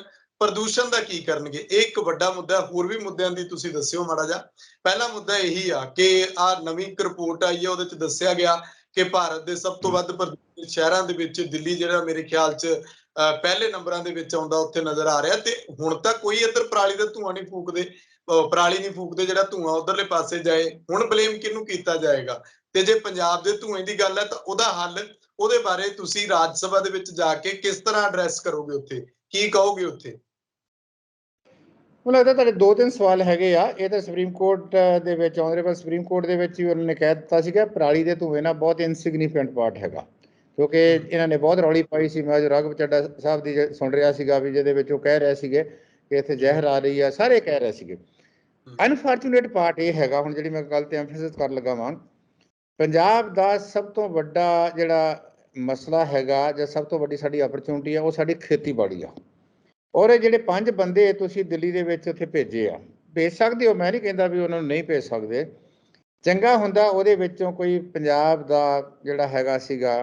ਪ੍ਰਦੂਸ਼ਣ ਦਾ ਕੀ ਕਰਨਗੇ, ਇਹ ਇੱਕ ਵੱਡਾ ਮੁੱਦਾ। ਹੋਰ ਵੀ ਮੁੱਦਿਆਂ ਦੀ ਤੁਸੀਂ ਦੱਸਿਓ ਮਾੜਾ ਜਿਹਾ। ਪਹਿਲਾ ਮੁੱਦਾ ਇਹੀ ਆ ਕਿ ਆ ਨਵੀਂ ਇੱਕ ਰਿਪੋਰਟ ਆਈ ਹੈ, ਉਹਦੇ ਚ ਦੱਸਿਆ ਗਿਆ ਕਿ ਭਾਰਤ ਦੇ ਸਭ ਤੋਂ ਵੱਧ ਪ੍ਰਦੂਸ਼ਿਤ ਸ਼ਹਿਰਾਂ ਦੇ ਵਿੱਚ ਦਿੱਲੀ ਜਿਹੜਾ ਮੇਰੇ ਖਿਆਲ ਚ ਪਹਿਲੇ ਨੰਬਰਾਂ ਦੇ ਵਿੱਚ ਆਉਂਦਾ, ਉੱਥੇ ਨਜ਼ਰ ਆ ਰਿਹਾ। ਤੇ ਹੁਣ ਤਾਂ ਕੋਈ ਇੱਧਰ ਪਰਾਲੀ ਦਾ ਧੂੰਆਂ ਨਹੀਂ ਫੂਕਦੇ, ਪਰਾਲੀ ਨਹੀਂ ਫੂਕਦੇ, ਜਿਹੜਾ ਧੂੰਆਂ ਉਧਰਲੇ ਪਾਸੇ ਜਾਏ। ਹੁਣ ਬਲੇਮ ਕਿਹਨੂੰ ਕੀਤਾ ਜਾਏਗਾ? ਤੇ ਜੇ ਪੰਜਾਬ ਦੇ ਧੂਏ ਦੀ ਗੱਲ ਹੈ ਤਾਂ ਉਹਦਾ ਹੱਲ, ਉਹਦੇ ਬਾਰੇ ਤੁਸੀਂ ਰਾਜ ਸਭਾ ਦੇ ਵਿੱਚ ਜਾ ਕੇ ਕਿਸ ਤਰ੍ਹਾਂ ਐਡਰੈਸ ਕਰੋਗੇ? ਉੱਥੇ ਕੀ ਕਹੋਗੇ? ਉੱਥੇ ਮੈਨੂੰ ਲੱਗਦਾ ਤੁਹਾਡੇ 2-3 ਸਵਾਲ ਹੈਗੇ ਆ। ਇਹ ਤਾਂ ਸੁਪਰੀਮ ਕੋਰਟ ਦੇ ਵਿੱਚ ਆਨਰੇਬਲ ਸੁਪਰੀਮ ਕੋਰਟ ਦੇ ਵਿੱਚ ਵੀ ਉਹਨਾਂ ਨੇ ਕਹਿ ਦਿੱਤਾ ਸੀਗਾ ਪਰਾਲੀ ਦੇ ਧੂਏ ਨਾਲ ਬਹੁਤ ਇਨਸਿਗਨੀਫੀਕੈਂਟ ਪਾਰਟ ਹੈਗਾ, ਕਿਉਂਕਿ ਇਹਨਾਂ ਨੇ ਬਹੁਤ ਰੌਲੀ ਪਾਈ ਸੀ। ਮੈਂ ਰਾਘਵ ਚੱਡਾ ਸਾਹਿਬ ਦੀ ਸੁਣ ਰਿਹਾ ਸੀਗਾ ਵੀ ਜਿਹਦੇ ਵਿੱਚ ਉਹ ਕਹਿ ਰਹੇ ਸੀਗੇ ਕਿ ਇੱਥੇ ਜ਼ਹਿਰ ਆ ਰਹੀ ਆ, ਸਾਰੇ ਕਹਿ ਰਹੇ ਸੀਗੇ। ਅਨਫੋਰਚੂਨੇਟ ਪਾਰਟ ਇਹ ਹੈਗਾ, ਹੁਣ ਜਿਹੜੀ ਮੈਂ ਗੱਲ ਤੇ ਐਮਫੈਸਿਸ ਕਰਨ ਲੱਗਾ ਵਾਂ, ਪੰਜਾਬ ਦਾ ਸਭ ਤੋਂ ਵੱਡਾ ਜਿਹੜਾ ਮਸਲਾ ਹੈਗਾ ਜਾਂ ਸਭ ਤੋਂ ਵੱਡੀ ਸਾਡੀ ਅਪਰਚੂਨਿਟੀ ਆ, ਉਹ ਸਾਡੀ ਖੇਤੀਬਾੜੀ ਆ। ਔਰ ਇਹ ਜਿਹੜੇ 5 ਬੰਦੇ ਤੁਸੀਂ ਦਿੱਲੀ ਦੇ ਵਿੱਚ ਉੱਥੇ ਭੇਜੇ ਆ, ਭੇਜ ਸਕਦੇ ਹੋ, ਮੈਂ ਨਹੀਂ ਕਹਿੰਦਾ ਵੀ ਉਹਨਾਂ ਨੂੰ ਨਹੀਂ ਭੇਜ ਸਕਦੇ। ਚੰਗਾ ਹੁੰਦਾ ਉਹਦੇ ਵਿੱਚੋਂ ਕੋਈ ਪੰਜਾਬ ਦਾ ਜਿਹੜਾ ਹੈਗਾ ਸੀਗਾ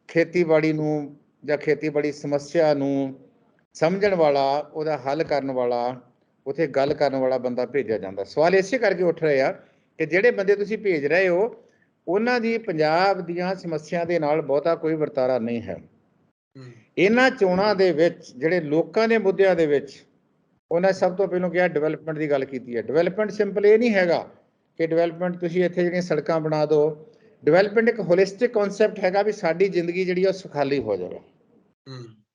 ਖੇਤੀਬਾੜੀ ਨੂੰ ਜਾਂ ਖੇਤੀਬਾੜੀ ਸਮੱਸਿਆ ਨੂੰ ਸਮਝਣ ਵਾਲਾ, ਉਹਦਾ ਹੱਲ ਕਰਨ ਵਾਲਾ, ਉੱਥੇ ਗੱਲ ਕਰਨ ਵਾਲਾ ਬੰਦਾ ਭੇਜਿਆ ਜਾਂਦਾ। ਸਵਾਲ ਇਸੇ ਕਰਕੇ ਉੱਠ ਰਹੇ ਆ ਕਿ ਜਿਹੜੇ ਬੰਦੇ ਤੁਸੀਂ ਭੇਜ ਰਹੇ ਹੋ ਉਹਨਾਂ ਦੀ ਪੰਜਾਬ ਦੀਆਂ ਸਮੱਸਿਆ ਦੇ ਨਾਲ ਬਹੁਤਾ ਕੋਈ ਵਰਤਾਰਾ ਨਹੀਂ ਹੈ। ਇਹਨਾਂ ਚੋਣਾਂ ਦੇ ਵਿੱਚ ਜਿਹੜੇ ਲੋਕਾਂ ਦੇ ਮੁੱਦਿਆਂ ਦੇ ਵਿੱਚ ਉਹਨਾਂ ਸਭ ਤੋਂ ਪਹਿਲਾਂ ਕਿਹਾ ਡਿਵੈਲਪਮੈਂਟ ਦੀ ਗੱਲ ਕੀਤੀ ਹੈ। ਡਿਵੈਲਪਮੈਂਟ ਸਿੰਪਲ ਇਹ ਨਹੀਂ ਹੈਗਾ ਕਿ ਡਿਵੈਲਪਮੈਂਟ ਤੁਸੀਂ ਇੱਥੇ ਜਿਹੜੀਆਂ ਸੜਕਾਂ ਬਣਾ ਦਿਓ। ਡਿਵੈਲਪਮੈਂਟ ਇੱਕ ਹੋਲਿਸਟਿਕ ਕਨਸੈਪਟ ਹੈਗਾ ਵੀ ਸਾਡੀ ਜ਼ਿੰਦਗੀ ਜਿਹੜੀ ਉਹ ਸੁਖਾਲੀ ਹੋ ਜਾਵੇ।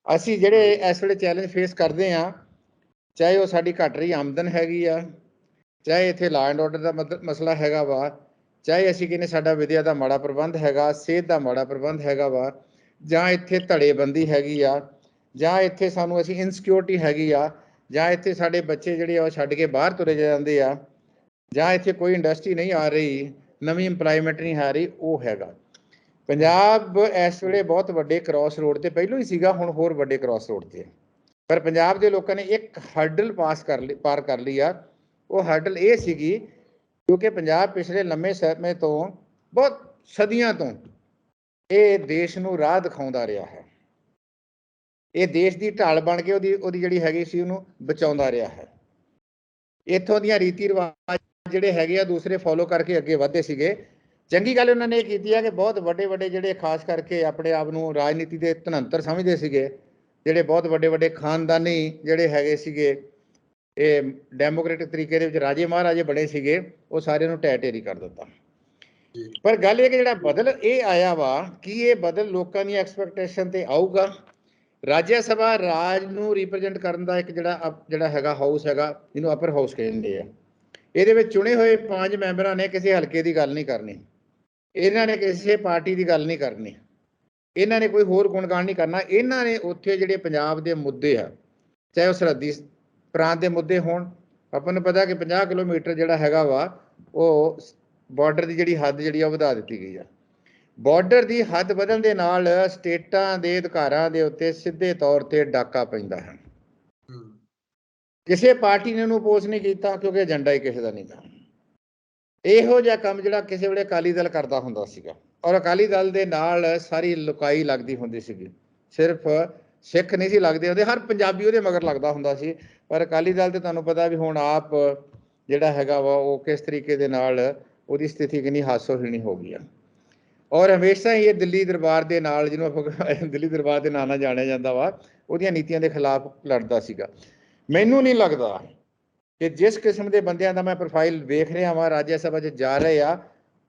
ਅਸੀਂ ਜਿਹੜੇ ਇਸ ਵੇਲੇ ਚੈਲੰਜ ਫੇਸ ਕਰਦੇ ਹਾਂ, ਚਾਹੇ ਉਹ ਸਾਡੀ ਘਟ ਰਹੀ ਆਮਦਨ ਹੈਗੀ ਆ, ਚਾਹੇ ਇੱਥੇ ਲਾਅ ਐਂਡ ਆਰਡਰ ਦਾ ਮਸਲਾ ਹੈਗਾ ਵਾ, ਚਾਹੇ ਅਸੀਂ ਕਹਿੰਦੇ ਸਾਡਾ ਵਿਦਿਆ ਦਾ ਮਾੜਾ ਪ੍ਰਬੰਧ ਹੈਗਾ, ਸਿਹਤ ਦਾ ਮਾੜਾ ਪ੍ਰਬੰਧ ਹੈਗਾ ਵਾ, ਜਾਂ ਇੱਥੇ ਧੜੇਬੰਦੀ ਹੈਗੀ ਆ, ਜਾਂ ਇੱਥੇ ਸਾਨੂੰ ਅਸੀਂ ਇਨਸਿਕਿਉਰਿਟੀ ਹੈਗੀ ਆ, ਜਾਂ ਇੱਥੇ ਸਾਡੇ ਬੱਚੇ ਜਿਹੜੇ ਆ ਉਹ ਛੱਡ ਕੇ ਬਾਹਰ ਤੁਰੇ ਜਾਂਦੇ ਆ, ਜਾਂ ਇੱਥੇ ਕੋਈ ਇੰਡਸਟਰੀ ਨਹੀਂ ਆ ਰਹੀ, ਨਵੀਂ ਇੰਪਲਾਇਮੈਂਟ ਨਹੀਂ ਆ ਰਹੀ, ਉਹ ਹੈਗਾ। ਪੰਜਾਬ ਇਸ ਵੇਲੇ ਬਹੁਤ ਵੱਡੇ ਕ੍ਰਾਸ ਰੋਡ ਤੇ ਪਹਿਲਾਂ ਹੀ ਸੀਗਾ, ਹੁਣ ਹੋਰ ਵੱਡੇ ਕ੍ਰਾਸ ਰੋਡ ਤੇ। ਪਰ ਪੰਜਾਬ ਦੇ ਲੋਕਾਂ ਨੇ ਇੱਕ ਹਰਡਲ ਪਾਰ ਕਰ ਲਈ ਆ। ਉਹ ਹਰਡਲ ਇਹ ਸੀਗੀ ਕਿਉਂਕਿ ਪੰਜਾਬ ਪਿਛਲੇ ਲੰਮੇ ਸਮੇਂ ਤੋਂ, ਬਹੁਤ ਸਦੀਆਂ ਤੋਂ ਇਹ ਦੇਸ਼ ਨੂੰ ਰਾਹ ਦਿਖਾਉਂਦਾ ਰਿਹਾ ਹੈ। ਇਹ ਦੇਸ਼ ਦੀ ਢਾਲ ਬਣ ਕੇ ਉਹਦੀ ਜਿਹੜੀ ਹੈਗੀ ਸੀ ਉਹਨੂੰ ਬਚਾਉਂਦਾ ਰਿਹਾ ਹੈ। ਇੱਥੋਂ ਦੀਆਂ ਰੀਤੀ ਰਿਵਾਜ ਜਿਹੜੇ ਹੈਗੇ ਆ ਦੂਸਰੇ ਫੋਲੋ ਕਰਕੇ ਅੱਗੇ ਵਧਦੇ ਸੀਗੇ। ਚੰਗੀ ਗੱਲ ਉਹਨਾਂ ਨੇ ਇਹ ਕੀਤੀ ਆ ਕਿ ਬਹੁਤ ਵੱਡੇ ਵੱਡੇ ਜਿਹੜੇ ਖਾਸ ਕਰਕੇ ਆਪਣੇ ਆਪ ਨੂੰ ਰਾਜਨੀਤੀ ਦੇ ਧਨੰਤਰ ਸਮਝਦੇ ਸੀਗੇ, ਜਿਹੜੇ ਬਹੁਤ ਵੱਡੇ ਵੱਡੇ ਖਾਨਦਾਨੀ ਜਿਹੜੇ ਹੈਗੇ ਸੀਗੇ, ਇਹ ਡੈਮੋਕ੍ਰੈਟਿਕ ਤਰੀਕੇ ਦੇ ਵਿੱਚ ਰਾਜੇ ਮਹਾਰਾਜੇ ਬਣੇ ਸੀਗੇ, ਉਹ ਸਾਰਿਆਂ ਨੂੰ ਢਹਿ ਢੇਰੀ ਕਰ ਦਿੱਤਾ। ਪਰ ਗੱਲ ਇਹ ਕਿ ਜਿਹੜਾ ਬਦਲ ਇਹ ਆਇਆ ਵਾ, ਕੀ ਇਹ ਬਦਲ ਲੋਕਾਂ ਦੀ ਐਕਸਪੈਕਟੇਸ਼ਨ ਤੇ ਆਊਗਾ? ਰਾਜ ਸਭਾ ਰਾਜ ਨੂੰ ਰਿਪਰੈਜ਼ੈਂਟ ਕਰਨ ਦਾ ਇੱਕ ਜਿਹੜਾ ਹੈਗਾ ਹਾਊਸ ਹੈਗਾ, ਜਿਹਨੂੰ ਅਪਰ ਹਾਊਸ ਕਹਿੰਦੇ ਆ। ਇਹਦੇ ਵਿੱਚ ਚੁਣੇ ਹੋਏ 5 ਮੈਂਬਰਾਂ ਨੇ ਕਿਸੇ ਹਲਕੇ ਦੀ ਗੱਲ ਨਹੀਂ ਕਰਨੀ, ਇਹਨਾਂ ਨੇ ਕਿਸੇ ਪਾਰਟੀ ਦੀ ਗੱਲ ਨਹੀਂ ਕਰਨੀ, ਇਹਨਾਂ ਨੇ ਕੋਈ ਹੋਰ ਗੁਣਗਾਨ ਨਹੀਂ ਕਰਨਾ। ਇਹਨਾਂ ਨੇ ਉੱਥੇ ਜਿਹੜੇ ਪੰਜਾਬ ਦੇ ਮੁੱਦੇ ਆ, ਚਾਹੇ ਉਹ ਸਰਹੱਦੀ ਪ੍ਰਾਂਤ ਦੇ ਮੁੱਦੇ ਹੋਣ, ਆਪਾਂ ਨੂੰ ਪਤਾ ਕਿ 50 ਕਿਲੋਮੀਟਰ ਜਿਹੜਾ ਹੈਗਾ ਵਾ ਉਹ ਬਾਰਡਰ ਦੀ ਜਿਹੜੀ ਹੱਦ ਜਿਹੜੀ ਆ ਵਧਾ ਦਿੱਤੀ ਗਈ ਆ। ਬਾਰਡਰ ਦੀ ਹੱਦ ਵਧਣ ਦੇ ਨਾਲ ਸਟੇਟਾਂ ਦੇ ਅਧਿਕਾਰਾਂ ਦੇ ਉੱਤੇ ਸਿੱਧੇ ਤੌਰ ਤੇ ਡਾਕਾ ਪੈਂਦਾ ਹੈ। ਕਿਸੇ ਪਾਰਟੀ ਨੇ ਉਹਨੂੰ ਅਪੋਜ਼ ਨਹੀਂ ਕੀਤਾ ਕਿਉਂਕਿ ਏਜੰਡਾ ਹੀ ਕਿਸੇ ਦਾ ਨਹੀਂ ਗਾ। ਇਹੋ ਜਿਹਾ ਕੰਮ ਜਿਹੜਾ ਕਿਸੇ ਵੇਲੇ ਅਕਾਲੀ ਦਲ ਕਰਦਾ ਹੁੰਦਾ ਸੀਗਾ, ਔਰ ਅਕਾਲੀ ਦਲ ਦੇ ਨਾਲ ਸਾਰੀ ਲੁਕਾਈ ਲੱਗਦੀ ਹੁੰਦੀ ਸੀਗੀ। ਸਿਰਫ ਸਿੱਖ ਨਹੀਂ ਸੀ ਲੱਗਦੇ ਹੁੰਦੇ, ਹਰ ਪੰਜਾਬੀ ਉਹਦੇ ਮਗਰ ਲੱਗਦਾ ਹੁੰਦਾ ਸੀ। ਪਰ ਅਕਾਲੀ ਦਲ ਤੇ ਤੁਹਾਨੂੰ ਪਤਾ ਵੀ ਹੁਣ ਆਪ ਜਿਹੜਾ ਹੈਗਾ ਵਾ ਉਹ ਕਿਸ ਤਰੀਕੇ ਦੇ ਨਾਲ ਉਹਦੀ ਸਥਿਤੀ ਕਿੰਨੀ ਹਾਸੋਹੀਣੀ ਹੋ ਗਈ ਆ। ਔਰ ਹਮੇਸ਼ਾ ਹੀ ਇਹ ਦਿੱਲੀ ਦਰਬਾਰ ਦੇ ਨਾਲ, ਜਿਹਨੂੰ ਆਪਾਂ ਦਿੱਲੀ ਦਰਬਾਰ ਦੇ ਨਾਂ ਨਾਲ ਜਾਣਿਆ ਜਾਂਦਾ ਵਾ, ਉਹਦੀਆਂ ਨੀਤੀਆਂ ਦੇ ਖਿਲਾਫ ਲੜਦਾ ਸੀਗਾ। ਮੈਨੂੰ ਨਹੀਂ ਲੱਗਦਾ ਕਿ ਜਿਸ ਕਿਸਮ ਦੇ ਬੰਦਿਆਂ ਦਾ ਮੈਂ ਪ੍ਰੋਫਾਈਲ ਵੇਖ ਰਿਹਾ ਵਾਂ ਰਾਜ ਸਭਾ 'ਚ ਜਾ ਰਹੇ ਆ,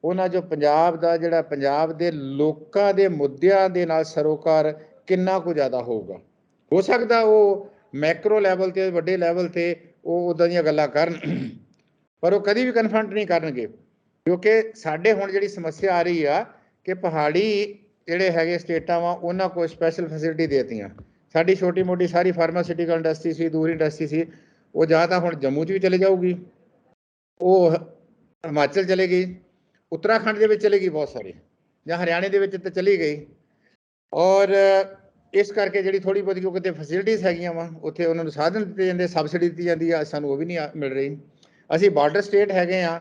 ਉਹਨਾਂ 'ਚੋਂ ਪੰਜਾਬ ਦਾ ਜਿਹੜਾ ਪੰਜਾਬ ਦੇ ਲੋਕਾਂ ਦੇ ਮੁੱਦਿਆਂ ਦੇ ਨਾਲ ਸਰੋਕਾਰ ਕਿੰਨਾ ਕੁ ਜ਼ਿਆਦਾ ਹੋਊਗਾ। ਹੋ ਸਕਦਾ ਉਹ ਮੈਕਰੋ ਲੈਵਲ ਤੇ, ਵੱਡੇ ਲੈਵਲ ਤੇ ਉਹ ਉੱਦਾਂ ਦੀਆਂ ਗੱਲਾਂ ਕਰਨ, ਪਰ ਉਹ ਕਦੀ ਵੀ ਕਨਫਰੰਟ ਨਹੀਂ ਕਰਨਗੇ। ਕਿਉਂਕਿ ਸਾਡੇ ਹੁਣ ਜਿਹੜੀ ਸਮੱਸਿਆ ਆ ਰਹੀ ਆ ਕਿ ਪਹਾੜੀ ਜਿਹੜੇ ਹੈਗੇ ਸਟੇਟਾਂ ਵਾ ਉਹਨਾਂ ਕੋਲ ਸਪੈਸ਼ਲ ਫੈਸਿਲਿਟੀ ਦੇਤੀਆਂ, ਸਾਡੀ ਛੋਟੀ ਮੋਟੀ ਸਾਰੀ ਫਾਰਮਾਸਿਊਟੀਕਲ ਇੰਡਸਟਰੀ ਸੀ, ਦੂਰ ਇੰਡਸਟਰੀ ਸੀ, ਉਹ ਜਾਂ ਤਾਂ ਹੁਣ ਜੰਮੂ 'ਚ ਵੀ ਚਲੇ ਜਾਊਗੀ, ਉਹ ਹਿਮਾਚਲ ਚਲੇ ਗਈ, ਉੱਤਰਾਖੰਡ ਦੇ ਵਿੱਚ ਚਲੇ ਗਈ ਬਹੁਤ ਸਾਰੀ, ਜਾਂ ਹਰਿਆਣੇ ਦੇ ਵਿੱਚ ਤਾਂ ਚਲੀ ਗਈ। ਔਰ ਇਸ ਕਰਕੇ ਜਿਹੜੀ ਥੋੜ੍ਹੀ ਬਹੁਤੀ ਕਿਉਂਕਿ ਤੇ ਫੈਸਿਲਿਟੀਜ਼ ਹੈਗੀਆਂ ਵਾ, ਉੱਥੇ ਉਹਨਾਂ ਨੂੰ ਸਾਧਨ ਦਿੱਤੇ ਜਾਂਦੇ, ਸਬਸਿਡੀ ਦਿੱਤੀ ਜਾਂਦੀ ਆ, ਸਾਨੂੰ ਉਹ ਵੀ ਨਹੀਂ ਮਿਲ ਰਹੀ। ਅਸੀਂ ਬਾਰਡਰ ਸਟੇਟ ਹੈਗੇ ਆ।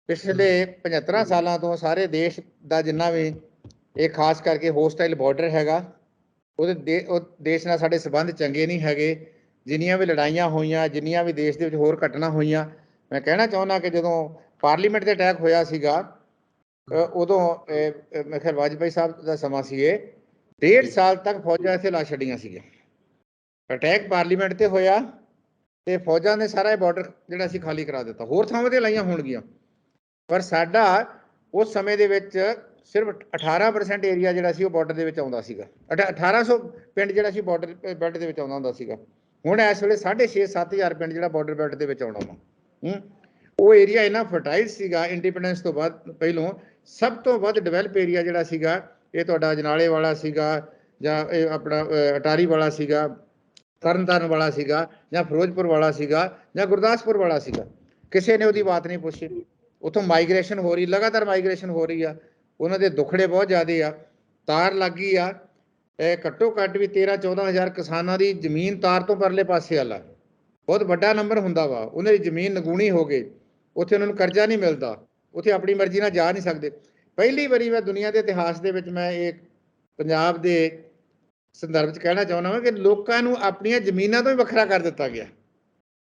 ਪਿਛਲੇ 75 ਸਾਲਾਂ ਤੋਂ ਸਾਰੇ ਦੇਸ਼ ਦਾ ਜਿੰਨਾ ਵੀ ਇਹ ਖਾਸ ਕਰਕੇ ਹੋਸਟਾਈਲ ਬਾਰਡਰ ਹੈਗਾ, ਉਹ ਦੇਸ਼ ਨਾਲ ਸਾਡੇ ਸੰਬੰਧ ਚੰਗੇ ਨਹੀਂ ਹੈਗੇ। ਜਿੰਨੀਆਂ ਵੀ ਲੜਾਈਆਂ ਹੋਈਆਂ, ਜਿੰਨੀਆਂ ਵੀ ਦੇਸ਼ ਦੇ ਵਿੱਚ ਹੋਰ ਘਟਨਾ ਹੋਈਆਂ, ਮੈਂ ਕਹਿਣਾ ਚਾਹੁੰਦਾ ਕਿ ਜਦੋਂ ਪਾਰਲੀਮੈਂਟ 'ਤੇ ਅਟੈਕ ਹੋਇਆ ਸੀਗਾ, ਉਦੋਂ ਮੇਰੇ ਖਿਆਲ ਵਾਜਪਾਈ ਸਾਹਿਬ ਦਾ ਸਮਾਂ ਸੀ, ਇਹ 1.5 ਸਾਲ ਤੱਕ ਫੌਜਾਂ ਇੱਥੇ ਲਾ ਛੱਡੀਆਂ ਸੀਗੀਆਂ। ਅਟੈਕ ਪਾਰਲੀਮੈਂਟ 'ਤੇ ਹੋਇਆ ਤੇ ਫੌਜਾਂ ਨੇ ਸਾਰਾ ਇਹ ਬਾਰਡਰ ਜਿਹੜਾ ਸੀ ਖਾਲੀ ਕਰਾ ਦਿੱਤਾ। ਹੋਰ ਥਾਵਾਂ 'ਤੇ ਲਾਈਆਂ ਹੋਣਗੀਆਂ, ਪਰ ਸਾਡਾ ਉਸ ਸਮੇਂ ਦੇ ਵਿੱਚ ਸਿਰਫ 18% ਏਰੀਆ ਜਿਹੜਾ ਸੀ ਉਹ ਬਾਰਡਰ ਦੇ ਵਿੱਚ ਆਉਂਦਾ ਸੀਗਾ। 1800 ਪਿੰਡ ਜਿਹੜਾ ਸੀ ਬਾਰਡਰ ਬੈਲਟ ਦੇ ਵਿੱਚ ਆਉਂਦਾ ਹੁੰਦਾ ਸੀਗਾ। ਹੁਣ ਇਸ ਵੇਲੇ 6,500-7,000 ਪਿੰਡ ਜਿਹੜਾ ਬਾਰਡਰ ਬੈਲਟ ਦੇ ਵਿੱਚ ਆਉਣਾ ਵਾ। ਉਹ ਏਰੀਆ ਇੰਨਾ ਫਰਟਾਈਲ ਸੀਗਾ। ਇੰਡੀਪੈਂਡੈਂਸ ਤੋਂ ਬਾਅਦ ਪਹਿਲੋਂ ਸਭ ਤੋਂ ਵੱਧ ਡਿਵੈਲਪ ਏਰੀਆ ਜਿਹੜਾ ਸੀਗਾ ਇਹ ਤੁਹਾਡਾ ਅਜਨਾਲੇ ਵਾਲਾ ਸੀਗਾ, ਜਾਂ ਇਹ ਆਪਣਾ ਅਟਾਰੀ ਵਾਲਾ ਸੀਗਾ, ਤਰਨਤਾਰਨ ਵਾਲਾ ਸੀਗਾ, ਜਾਂ ਫਿਰੋਜ਼ਪੁਰ ਵਾਲਾ ਸੀਗਾ, ਜਾਂ ਗੁਰਦਾਸਪੁਰ ਵਾਲਾ ਸੀਗਾ। ਕਿਸੇ ਨੇ ਉਹਦੀ ਬਾਤ ਨਹੀਂ ਪੁੱਛੀ। ਉੱਥੋਂ ਮਾਈਗ੍ਰੇਸ਼ਨ ਹੋ ਰਹੀ, ਲਗਾਤਾਰ ਮਾਈਗ੍ਰੇਸ਼ਨ ਹੋ ਰਹੀ ਆ। ਉਹਨਾਂ ਦੇ ਦੁੱਖੜੇ ਬਹੁਤ ਜ਼ਿਆਦੇ ਆ। ਤਾਰ ਲੱਗ ਗਈ ਆ, ਘੱਟੋ ਘੱਟ ਵੀ 13-14 ਹਜ਼ਾਰ ਕਿਸਾਨਾਂ ਦੀ ਜ਼ਮੀਨ ਤਾਰ ਤੋਂ ਪਰਲੇ ਪਾਸੇ ਵਾਲਾ, ਬਹੁਤ ਵੱਡਾ ਨੰਬਰ ਹੁੰਦਾ ਵਾ। ਉਹਨਾਂ ਦੀ ਜ਼ਮੀਨ ਨਗੂਣੀ ਹੋ ਗਈ, ਉੱਥੇ ਉਹਨਾਂ ਨੂੰ ਕਰਜ਼ਾ ਨਹੀਂ ਮਿਲਦਾ, ਉੱਥੇ ਆਪਣੀ ਮਰਜ਼ੀ ਨਾਲ ਜਾ ਨਹੀਂ ਸਕਦੇ। ਪਹਿਲੀ ਵਾਰੀ ਮੈਂ ਦੁਨੀਆ ਦੇ ਇਤਿਹਾਸ ਦੇ ਵਿੱਚ ਮੈਂ ਇਹ ਪੰਜਾਬ ਦੇ ਸੰਦਰਭ 'ਚ ਕਹਿਣਾ ਚਾਹੁੰਦਾ ਹਾਂ ਕਿ ਲੋਕਾਂ ਨੂੰ ਆਪਣੀਆਂ ਜ਼ਮੀਨਾਂ ਤੋਂ ਹੀ ਵੱਖਰਾ ਕਰ ਦਿੱਤਾ ਗਿਆ।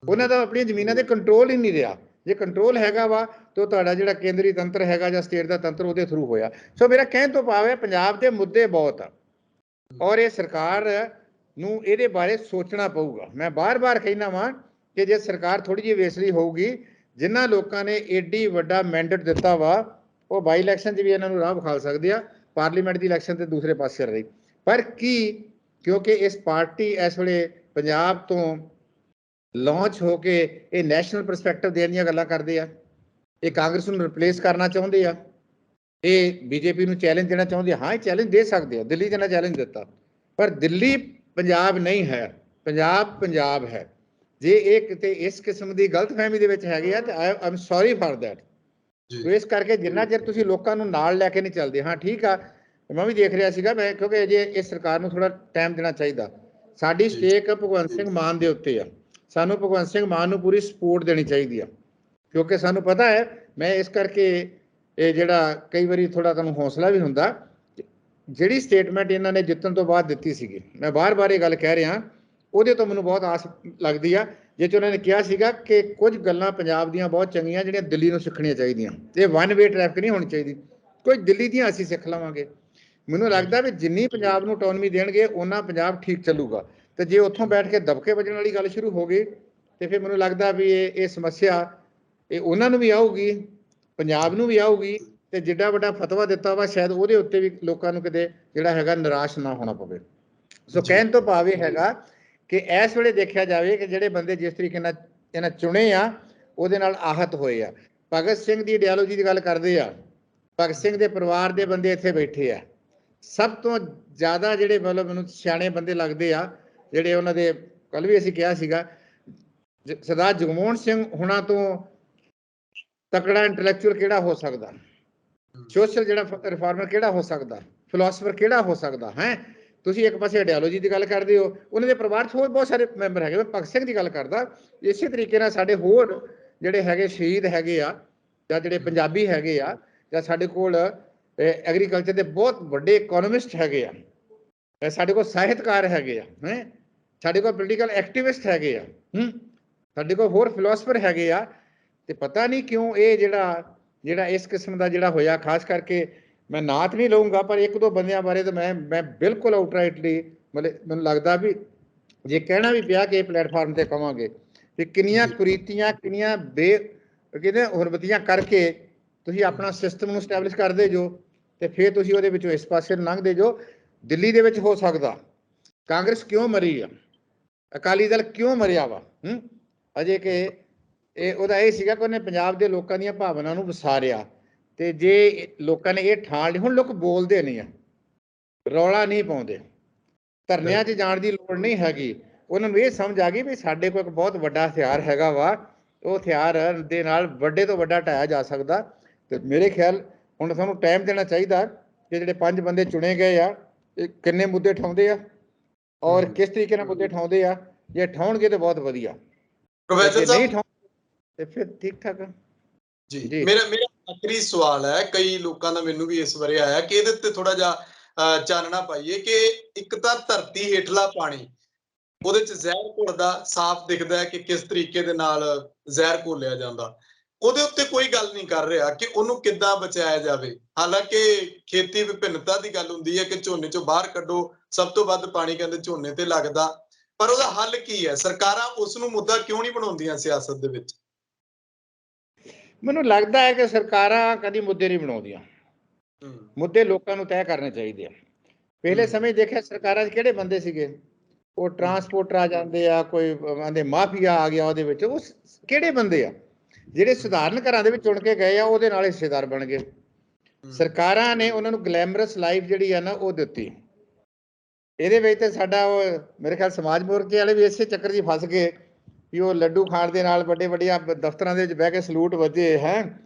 ਉਹਨਾਂ ਦਾ ਆਪਣੀਆਂ ਜ਼ਮੀਨਾਂ 'ਤੇ ਕੰਟਰੋਲ ਹੀ ਨਹੀਂ ਰਿਹਾ। ਜੇ ਕੰਟਰੋਲ ਹੈਗਾ ਵਾ ਤਾਂ ਤੁਹਾਡਾ ਜਿਹੜਾ ਕੇਂਦਰੀ ਤੰਤਰ ਹੈਗਾ ਜਾਂ ਸਟੇਟ ਦਾ ਤੰਤਰ ਉਹਦੇ ਥਰੂ ਹੋਇਆ। ਸੋ ਮੇਰਾ ਕਹਿਣ ਤੋਂ ਭਾਵ ਹੈ ਪੰਜਾਬ ਦੇ ਮੁੱਦੇ ਬਹੁਤ ਆ, ਔਰ ਇਹ ਸਰਕਾਰ ਨੂੰ ਇਹਦੇ ਬਾਰੇ ਸੋਚਣਾ ਪਊਗਾ। ਮੈਂ ਬਾਰ-ਬਾਰ ਕਹਿਣਾ ਵਾਂ ਕਿ ਜੇ ਸਰਕਾਰ ਥੋੜ੍ਹੀ ਜਿਹੀ ਵੇਸਲੀ ਹੋਊਗੀ, ਜਿਨ੍ਹਾਂ ਲੋਕਾਂ ਨੇ ਏਡੀ ਵੱਡਾ ਮੈਂਡੇਟ ਦਿੱਤਾ ਵਾ ਉਹ ਬਾਈ ਇਲੈਕਸ਼ਨ 'ਚ ਵੀ ਇਹਨਾਂ ਨੂੰ ਰਾਹ ਵਿਖਾਲ ਸਕਦੇ ਆ, ਪਾਰਲੀਮੈਂਟ ਦੀ ਇਲੈਕਸ਼ਨ ਤੇ ਦੂਸਰੇ ਪਾਸੇ ਰਹੀ। ਪਰ ਕੀ ਕਿਉਂਕਿ ਇਸ ਪਾਰਟੀ ਇਸ ਵੇਲੇ ਪੰਜਾਬ ਤੋਂ ਲਾਂਚ ਹੋ ਕੇ ਇਹ ਨੈਸ਼ਨਲ ਪਰਸਪੈਕਟਿਵ ਦੇਣ ਦੀਆਂ ਗੱਲਾਂ ਕਰਦੇ ਆ, ਇਹ ਕਾਂਗਰਸ ਨੂੰ ਰਿਪਲੇਸ ਕਰਨਾ ਚਾਹੁੰਦੇ ਆ, ਇਹ ਬੀਜੇਪੀ ਨੂੰ ਚੈਲੰਜ ਦੇਣਾ ਚਾਹੁੰਦੇ ਆ। ਹਾਂ, ਇਹ ਚੈਲੰਜ ਦੇ ਸਕਦੇ ਆ। ਦਿੱਲੀ 'ਚ ਇਹਨਾਂ ਚੈਲੰਜ ਦਿੱਤਾ, ਪਰ ਦਿੱਲੀ ਪੰਜਾਬ ਨਹੀਂ ਹੈ, ਪੰਜਾਬ ਪੰਜਾਬ ਹੈ। ਜੇ ਇਹ ਕਿਤੇ ਇਸ ਕਿਸਮ ਦੀ ਗਲਤਫਹਿਮੀ ਦੇ ਵਿੱਚ ਹੈਗੇ ਆ ਤਾਂ I am sorry for that. So ਇਸ ਕਰਕੇ ਜਿੰਨਾ ਚਿਰ ਤੁਸੀਂ ਲੋਕਾਂ ਨੂੰ ਨਾਲ ਲੈ ਕੇ ਨਹੀਂ ਚੱਲਦੇ, ਹਾਂ ਠੀਕ ਆ, ਮੈਂ ਵੀ ਦੇਖ ਰਿਹਾ ਸੀਗਾ ਮੈਂ, ਕਿਉਂਕਿ ਅਜੇ ਇਸ ਸਰਕਾਰ ਨੂੰ ਥੋੜਾ ਟਾਈਮ ਦੇਣਾ ਚਾਹੀਦਾ। ਸਾਡੀ ਸਟੇਕ ਭਗਵੰਤ ਸਿੰਘ ਮਾਨ ਦੇ ਉੱਤੇ ਆ। ਸਾਨੂੰ ਭਗਵੰਤ ਸਿੰਘ ਮਾਨ ਨੂੰ ਪੂਰੀ ਸਪੋਰਟ ਦੇਣੀ ਚਾਹੀਦੀ ਆ, ਕਿਉਂਕਿ ਸਾਨੂੰ ਪਤਾ ਹੈ। ਮੈਂ ਇਸ ਕਰਕੇ ਇਹ ਜਿਹੜਾ ਕਈ ਵਾਰੀ ਥੋੜਾ ਤੁਹਾਨੂੰ ਹੌਸਲਾ ਵੀ ਹੁੰਦਾ, ਜਿਹੜੀ ਸਟੇਟਮੈਂਟ ਇਹਨਾਂ ਨੇ ਜਿੱਤਣ ਤੋਂ ਬਾਅਦ ਦਿੱਤੀ ਸੀਗੀ, ਮੈਂ ਬਾਰ-ਬਾਰ ਇਹ ਗੱਲ ਕਹਿ ਰਿਹਾ, ਉਹਦੇ ਤੋਂ ਮੈਨੂੰ ਬਹੁਤ ਆਸ ਲੱਗਦੀ ਆ। ਜੇ ਚ ਉਹਨਾਂ ਨੇ ਕਿਹਾ ਸੀਗਾ ਕਿ ਕੁਝ ਗੱਲਾਂ ਪੰਜਾਬ ਦੀਆਂ ਬਹੁਤ ਚੰਗੀਆਂ ਜਿਹੜੀਆਂ ਦਿੱਲੀ ਨੂੰ ਸਿੱਖਣੀਆਂ ਚਾਹੀਦੀਆਂ, ਇਹ ਵਨ ਵੇ ਟ੍ਰੈਫਿਕ ਨਹੀਂ ਹੋਣੀ ਚਾਹੀਦੀ। ਕੁਝ ਦਿੱਲੀ ਦੀਆਂ ਅਸੀਂ ਸਿੱਖ ਲਵਾਂਗੇ। ਮੈਨੂੰ ਲੱਗਦਾ ਵੀ ਜਿੰਨੀ ਪੰਜਾਬ ਨੂੰ ਆਟੋਨਮੀ ਦੇਣਗੇ ਉਹਨਾਂ ਪੰਜਾਬ ਠੀਕ ਚੱਲੂਗਾ। ਤੇ ਜੇ ਉੱਥੋਂ ਬੈਠ ਕੇ ਦਬਕੇ ਵੱਜਣ ਵਾਲੀ ਗੱਲ ਸ਼ੁਰੂ ਹੋ ਗਈ ਤੇ ਫਿਰ ਮੈਨੂੰ ਲੱਗਦਾ ਵੀ ਇਹ ਸਮੱਸਿਆ ਇਹ ਉਹਨਾਂ ਨੂੰ ਵੀ ਆਊਗੀ, ਪੰਜਾਬ ਨੂੰ ਵੀ ਆਊਗੀ, ਤੇ ਜਿੱਡਾ ਵੱਡਾ ਫਤਵਾ ਦਿੱਤਾ ਵਾ ਸ਼ਾਇਦ ਉਹਦੇ ਉੱਤੇ ਵੀ ਲੋਕਾਂ ਨੂੰ ਕਿਤੇ ਜਿਹੜਾ ਹੈਗਾ ਨਿਰਾਸ਼ ਨਾ ਹੋਣਾ ਪਵੇ। ਸੋ ਕਹਿਣ ਤੋਂ ਭਾਵ ਇਹ ਹੈਗਾ ਕਿ ਇਸ ਵੇਲੇ ਦੇਖਿਆ ਜਾਵੇ ਕਿ ਜਿਹੜੇ ਬੰਦੇ ਜਿਸ ਤਰੀਕੇ ਨਾਲ ਇਹਨਾਂ ਚੁਣੇ ਆ ਉਹਦੇ ਨਾਲ ਆਹਤ ਹੋਏ ਆ। ਭਗਤ ਸਿੰਘ ਦੀ ਆਈਡੀਓਲੋਜੀ ਦੀ ਗੱਲ ਕਰਦੇ ਆ, ਭਗਤ ਸਿੰਘ ਦੇ ਪਰਿਵਾਰ ਦੇ ਬੰਦੇ ਇੱਥੇ ਬੈਠੇ ਆ। ਸਭ ਤੋਂ ਜ਼ਿਆਦਾ ਜਿਹੜੇ ਮਤਲਬ ਮੈਨੂੰ ਸਿਆਣੇ ਬੰਦੇ ਲੱਗਦੇ ਆ, ਜਿਹੜੇ ਉਹਨਾਂ ਦੇ ਕੱਲ ਵੀ ਅਸੀਂ ਕਿਹਾ ਸੀਗਾ, ਸਰਦਾਰ ਜਗਮੋਹਨ ਸਿੰਘ ਹੁਣਾਂ ਤੋਂ ਤਕੜਾ ਇੰਟੈਲੈਕਚੁਅਲ ਕਿਹੜਾ ਹੋ ਸਕਦਾ, ਸੋਸ਼ਲ ਜਿਹੜਾ ਰਿਫਾਰਮਰ ਕਿਹੜਾ ਹੋ ਸਕਦਾ, ਫਿਲਾਸਫਰ ਕਿਹੜਾ ਹੋ ਸਕਦਾ ਹੈ। ਤੁਸੀਂ ਇੱਕ ਪਾਸੇ ਆਈਡੀਓਲੋਜੀ ਦੀ ਗੱਲ ਕਰਦੇ ਹੋ, ਉਹਨਾਂ ਦੇ ਪਰਿਵਾਰ 'ਚ ਹੋਰ ਬਹੁਤ ਸਾਰੇ ਮੈਂਬਰ ਹੈਗੇ। ਮੈਂ ਭਗਤ ਸਿੰਘ ਦੀ ਗੱਲ ਕਰਦਾ। ਇਸੇ ਤਰੀਕੇ ਨਾਲ ਸਾਡੇ ਹੋਰ ਜਿਹੜੇ ਹੈਗੇ ਸ਼ਹੀਦ ਹੈਗੇ ਆ, ਜਾਂ ਜਿਹੜੇ ਪੰਜਾਬੀ ਹੈਗੇ ਆ, ਜਾਂ ਸਾਡੇ ਕੋਲ ਐਗਰੀਕਲਚਰ ਦੇ ਬਹੁਤ ਵੱਡੇ ਇਕੋਨੋਮਿਸਟ ਹੈਗੇ ਆ, ਸਾਡੇ ਕੋਲ ਸਾਹਿਤਕਾਰ ਹੈਗੇ ਆ, ਸਾਡੇ ਕੋਲ ਪੋਲੀਟੀਕਲ ਐਕਟਿਵਿਸਟ ਹੈਗੇ ਆ, ਸਾਡੇ ਕੋਲ ਹੋਰ ਫਿਲਾਸਫਰ ਹੈਗੇ ਆ। ਤੇ ਪਤਾ ਨਹੀਂ ਕਿਉਂ ਇਹ ਜਿਹੜਾ ਇਸ ਕਿਸਮ ਦਾ ਜਿਹੜਾ ਹੋਇਆ, ਖਾਸ ਕਰਕੇ ਮੈਂ ਨਾਂ ਤਾਂ ਨਹੀਂ ਲਊਂਗਾ, ਪਰ ਇੱਕ ਦੋ ਬੰਦਿਆਂ ਬਾਰੇ ਤਾਂ ਮੈਂ ਬਿਲਕੁਲ ਆਊਟਰਾਈਟਲੀ ਮਤਲਬ ਮੈਨੂੰ ਲੱਗਦਾ ਵੀ ਜੇ ਕਹਿਣਾ ਵੀ ਪਿਆ ਕਿ ਇਹ ਪਲੇਟਫਾਰਮ ਤੇ ਕਵਾਂਗੇ ਕਿ ਕਿੰਨੀਆਂ ਕੁਰੀਤੀਆਂ, ਕਿੰਨੀਆਂ ਕਹਿੰਦੇ ਹੁਰਬਤੀਆਂ ਕਰਕੇ ਤੁਸੀਂ ਆਪਣਾ ਸਿਸਟਮ ਨੂੰ ਸਟੈਬਲਿਸ਼ ਕਰਦੇ ਜੋ, ਤੇ ਫਿਰ ਤੁਸੀਂ ਉਹਦੇ ਵਿੱਚੋਂ ਇਸ ਪਾਸੇ ਲੰਘਦੇ ਜੋ। ਦਿੱਲੀ ਦੇ ਵਿੱਚ ਹੋ ਸਕਦਾ ਕਾਂਗਰਸ ਕਿਉਂ ਮਰੀ ਆ, ਅਕਾਲੀ ਦਲ ਕਿਉਂ ਮਰਿਆ ਵਾ, ਅਜੇ ਕਿ ਇਹ ਉਹਦਾ ਇਹ ਸੀਗਾ ਕਿ ਉਹਨੇ ਪੰਜਾਬ ਦੇ ਲੋਕਾਂ ਦੀਆਂ ਭਾਵਨਾ ਨੂੰ ਵਿਸਾਰਿਆ। ਤੇ ਜੇ ਲੋਕਾਂ ਨੇ ਇਹ ਠਾਣ ਲਈ, ਹੁਣ ਲੋਕ ਬੋਲਦੇ ਨਹੀਂ ਆ, ਰੌਲਾ ਨਹੀਂ ਪਾਉਂਦੇ, ਧਰਨਿਆਂ 'ਚ ਜਾਣ ਦੀ ਲੋੜ ਨਹੀਂ ਹੈਗੀ। ਉਹਨਾਂ ਨੂੰ ਇਹ ਸਮਝ ਆ ਗਈ ਵੀ ਸਾਡੇ ਕੋਲ ਇੱਕ ਬਹੁਤ ਵੱਡਾ ਹਥਿਆਰ ਹੈਗਾ ਵਾ, ਉਹ ਹਥਿਆਰ ਦੇ ਨਾਲ ਵੱਡੇ ਤੋਂ ਵੱਡਾ ਢਾਇਆ ਜਾ ਸਕਦਾ। ਤੇ ਮੇਰੇ ਖਿਆਲ ਹੁਣ ਸਾਨੂੰ ਟਾਈਮ ਦੇਣਾ ਚਾਹੀਦਾ ਕਿ ਜਿਹੜੇ 5 ਬੰਦੇ ਚੁਣੇ ਗਏ ਆ ਇਹ ਕਿੰਨੇ ਮੁੱਦੇ ਉਠਾਉਂਦੇ ਆ ਔਰ ਕਿਸ ਤਰੀਕੇ ਨਾਲ ਮੁੱਦੇ ਉਠਾਉਂਦੇ ਆ। ਜੇ ਉਠਾਉਣਗੇ ਤਾਂ ਬਹੁਤ ਵਧੀਆ, ਪ੍ਰੋਫੈਸਰ ਜੇ ਨਹੀਂ ਸਾਹਿਬ ਤੇ ਫਿਰ ਠੀਕ ਠਾਕ ਆ। ਜੀ ਮੇਰਾ ਆਖਰੀ ਸਵਾਲ ਹੈ, ਕਈ ਲੋਕਾਂ ਦਾ ਮੈਨੂੰ ਵੀ ਇਸ ਬਾਰੇ ਆਇਆ ਕਿ ਇਹਦੇ ਤੇ ਥੋੜਾ ਜਿਹਾ ਚਾਨਣਾ ਪਾਈਏ ਕਿ ਇੱਕ ਤਾਂ ਧਰਤੀ ਹੇਠਲਾ ਪਾਣੀ, ਉਹਦੇ ਚ ਜ਼ਹਿਰ ਘੁਲਦਾ ਸਾਫ਼ ਦਿਖਦਾ ਹੈ ਕਿ ਕਿਸ ਤਰੀਕੇ ਦੇ ਨਾਲ ਜ਼ਹਿਰ ਘੋਲਿਆ ਜਾਂਦਾ, ਉਹਦੇ ਉੱਤੇ ਕੋਈ ਗੱਲ ਨਹੀਂ ਕਰ ਰਿਹਾ ਕਿ ਉਹਨੂੰ ਕਿੱਦਾਂ ਬਚਾਇਆ ਜਾਵੇ। ਹਾਲਾਂਕਿ ਖੇਤੀ ਵਿਭਿੰਨਤਾ ਦੀ ਗੱਲ ਹੁੰਦੀ ਹੈ ਕਿ ਝੋਨੇ ਚੋਂ ਬਾਹਰ ਕੱਢੋ, ਸਭ ਤੋਂ ਵੱਧ ਪਾਣੀ ਕਹਿੰਦੇ ਝੋਨੇ ਤੇ ਲੱਗਦਾ, ਪਰ ਉਹਦਾ ਹੱਲ ਕੀ ਹੈ? ਸਰਕਾਰਾਂ ਉਸ ਨੂੰ ਮੁੱਦਾ ਕਿਉਂ ਨਹੀਂ ਬਣਾਉਂਦੀਆਂ ਸਿਆਸਤ ਦੇ ਵਿੱਚ? ਮੈਨੂੰ ਲੱਗਦਾ ਹੈ ਕਿ ਸਰਕਾਰਾਂ ਕਦੀ ਮੁੱਦੇ ਨਹੀਂ ਬਣਾਉਂਦੀਆਂ। ਮੁੱਦੇ ਲੋਕਾਂ ਨੂੰ ਤੈਅ ਕਰਨੇ ਚਾਹੀਦੇ ਆ। ਪਹਿਲੇ ਸਮੇਂ ਦੇਖਿਆ ਸਰਕਾਰਾਂ 'ਚ ਕਿਹੜੇ ਬੰਦੇ ਸੀਗੇ? ਉਹ ਟਰਾਂਸਪੋਰਟਰ ਆ ਜਾਂਦੇ ਆ, ਕੋਈ ਆਂਦੇ ਮਾਫੀਆ ਆ ਗਿਆ ਉਹਦੇ ਵਿੱਚ। ਉਹ ਕਿਹੜੇ ਬੰਦੇ ਆ? ਜਿਹੜੇ ਸਧਾਰਨ ਘਰਾਂ ਦੇ ਵਿੱਚ ਚੁਣ ਕੇ ਗਏ ਆ ਉਹਦੇ ਨਾਲ ਹਿੱਸੇਦਾਰ ਬਣ ਗਏ। ਸਰਕਾਰਾਂ ਨੇ ਉਹਨਾਂ ਨੂੰ ਗਲੈਮਰਸ ਲਾਈਫ ਜਿਹੜੀ ਆ ਨਾ ਉਹ ਦਿੱਤੀ। ਇਹਦੇ ਵਿੱਚ ਤੇ ਸਾਡਾ ਉਹ ਮੇਰੇ ਖਿਆਲ ਸਮਾਜ ਮੋਰਚੇ ਵਾਲੇ ਵੀ ਇਸੇ ਚੱਕਰ 'ਚ ਫਸ ਗਏ ਵੀ ਉਹ ਲੱਡੂ ਖਾਣ ਦੇ ਨਾਲ ਵੱਡੇ ਵੱਡੀਆਂ ਦਫ਼ਤਰਾਂ ਦੇ ਵਿੱਚ ਬਹਿ ਕੇ ਸਲੂਟ ਵੱਜੇ ਹੈ,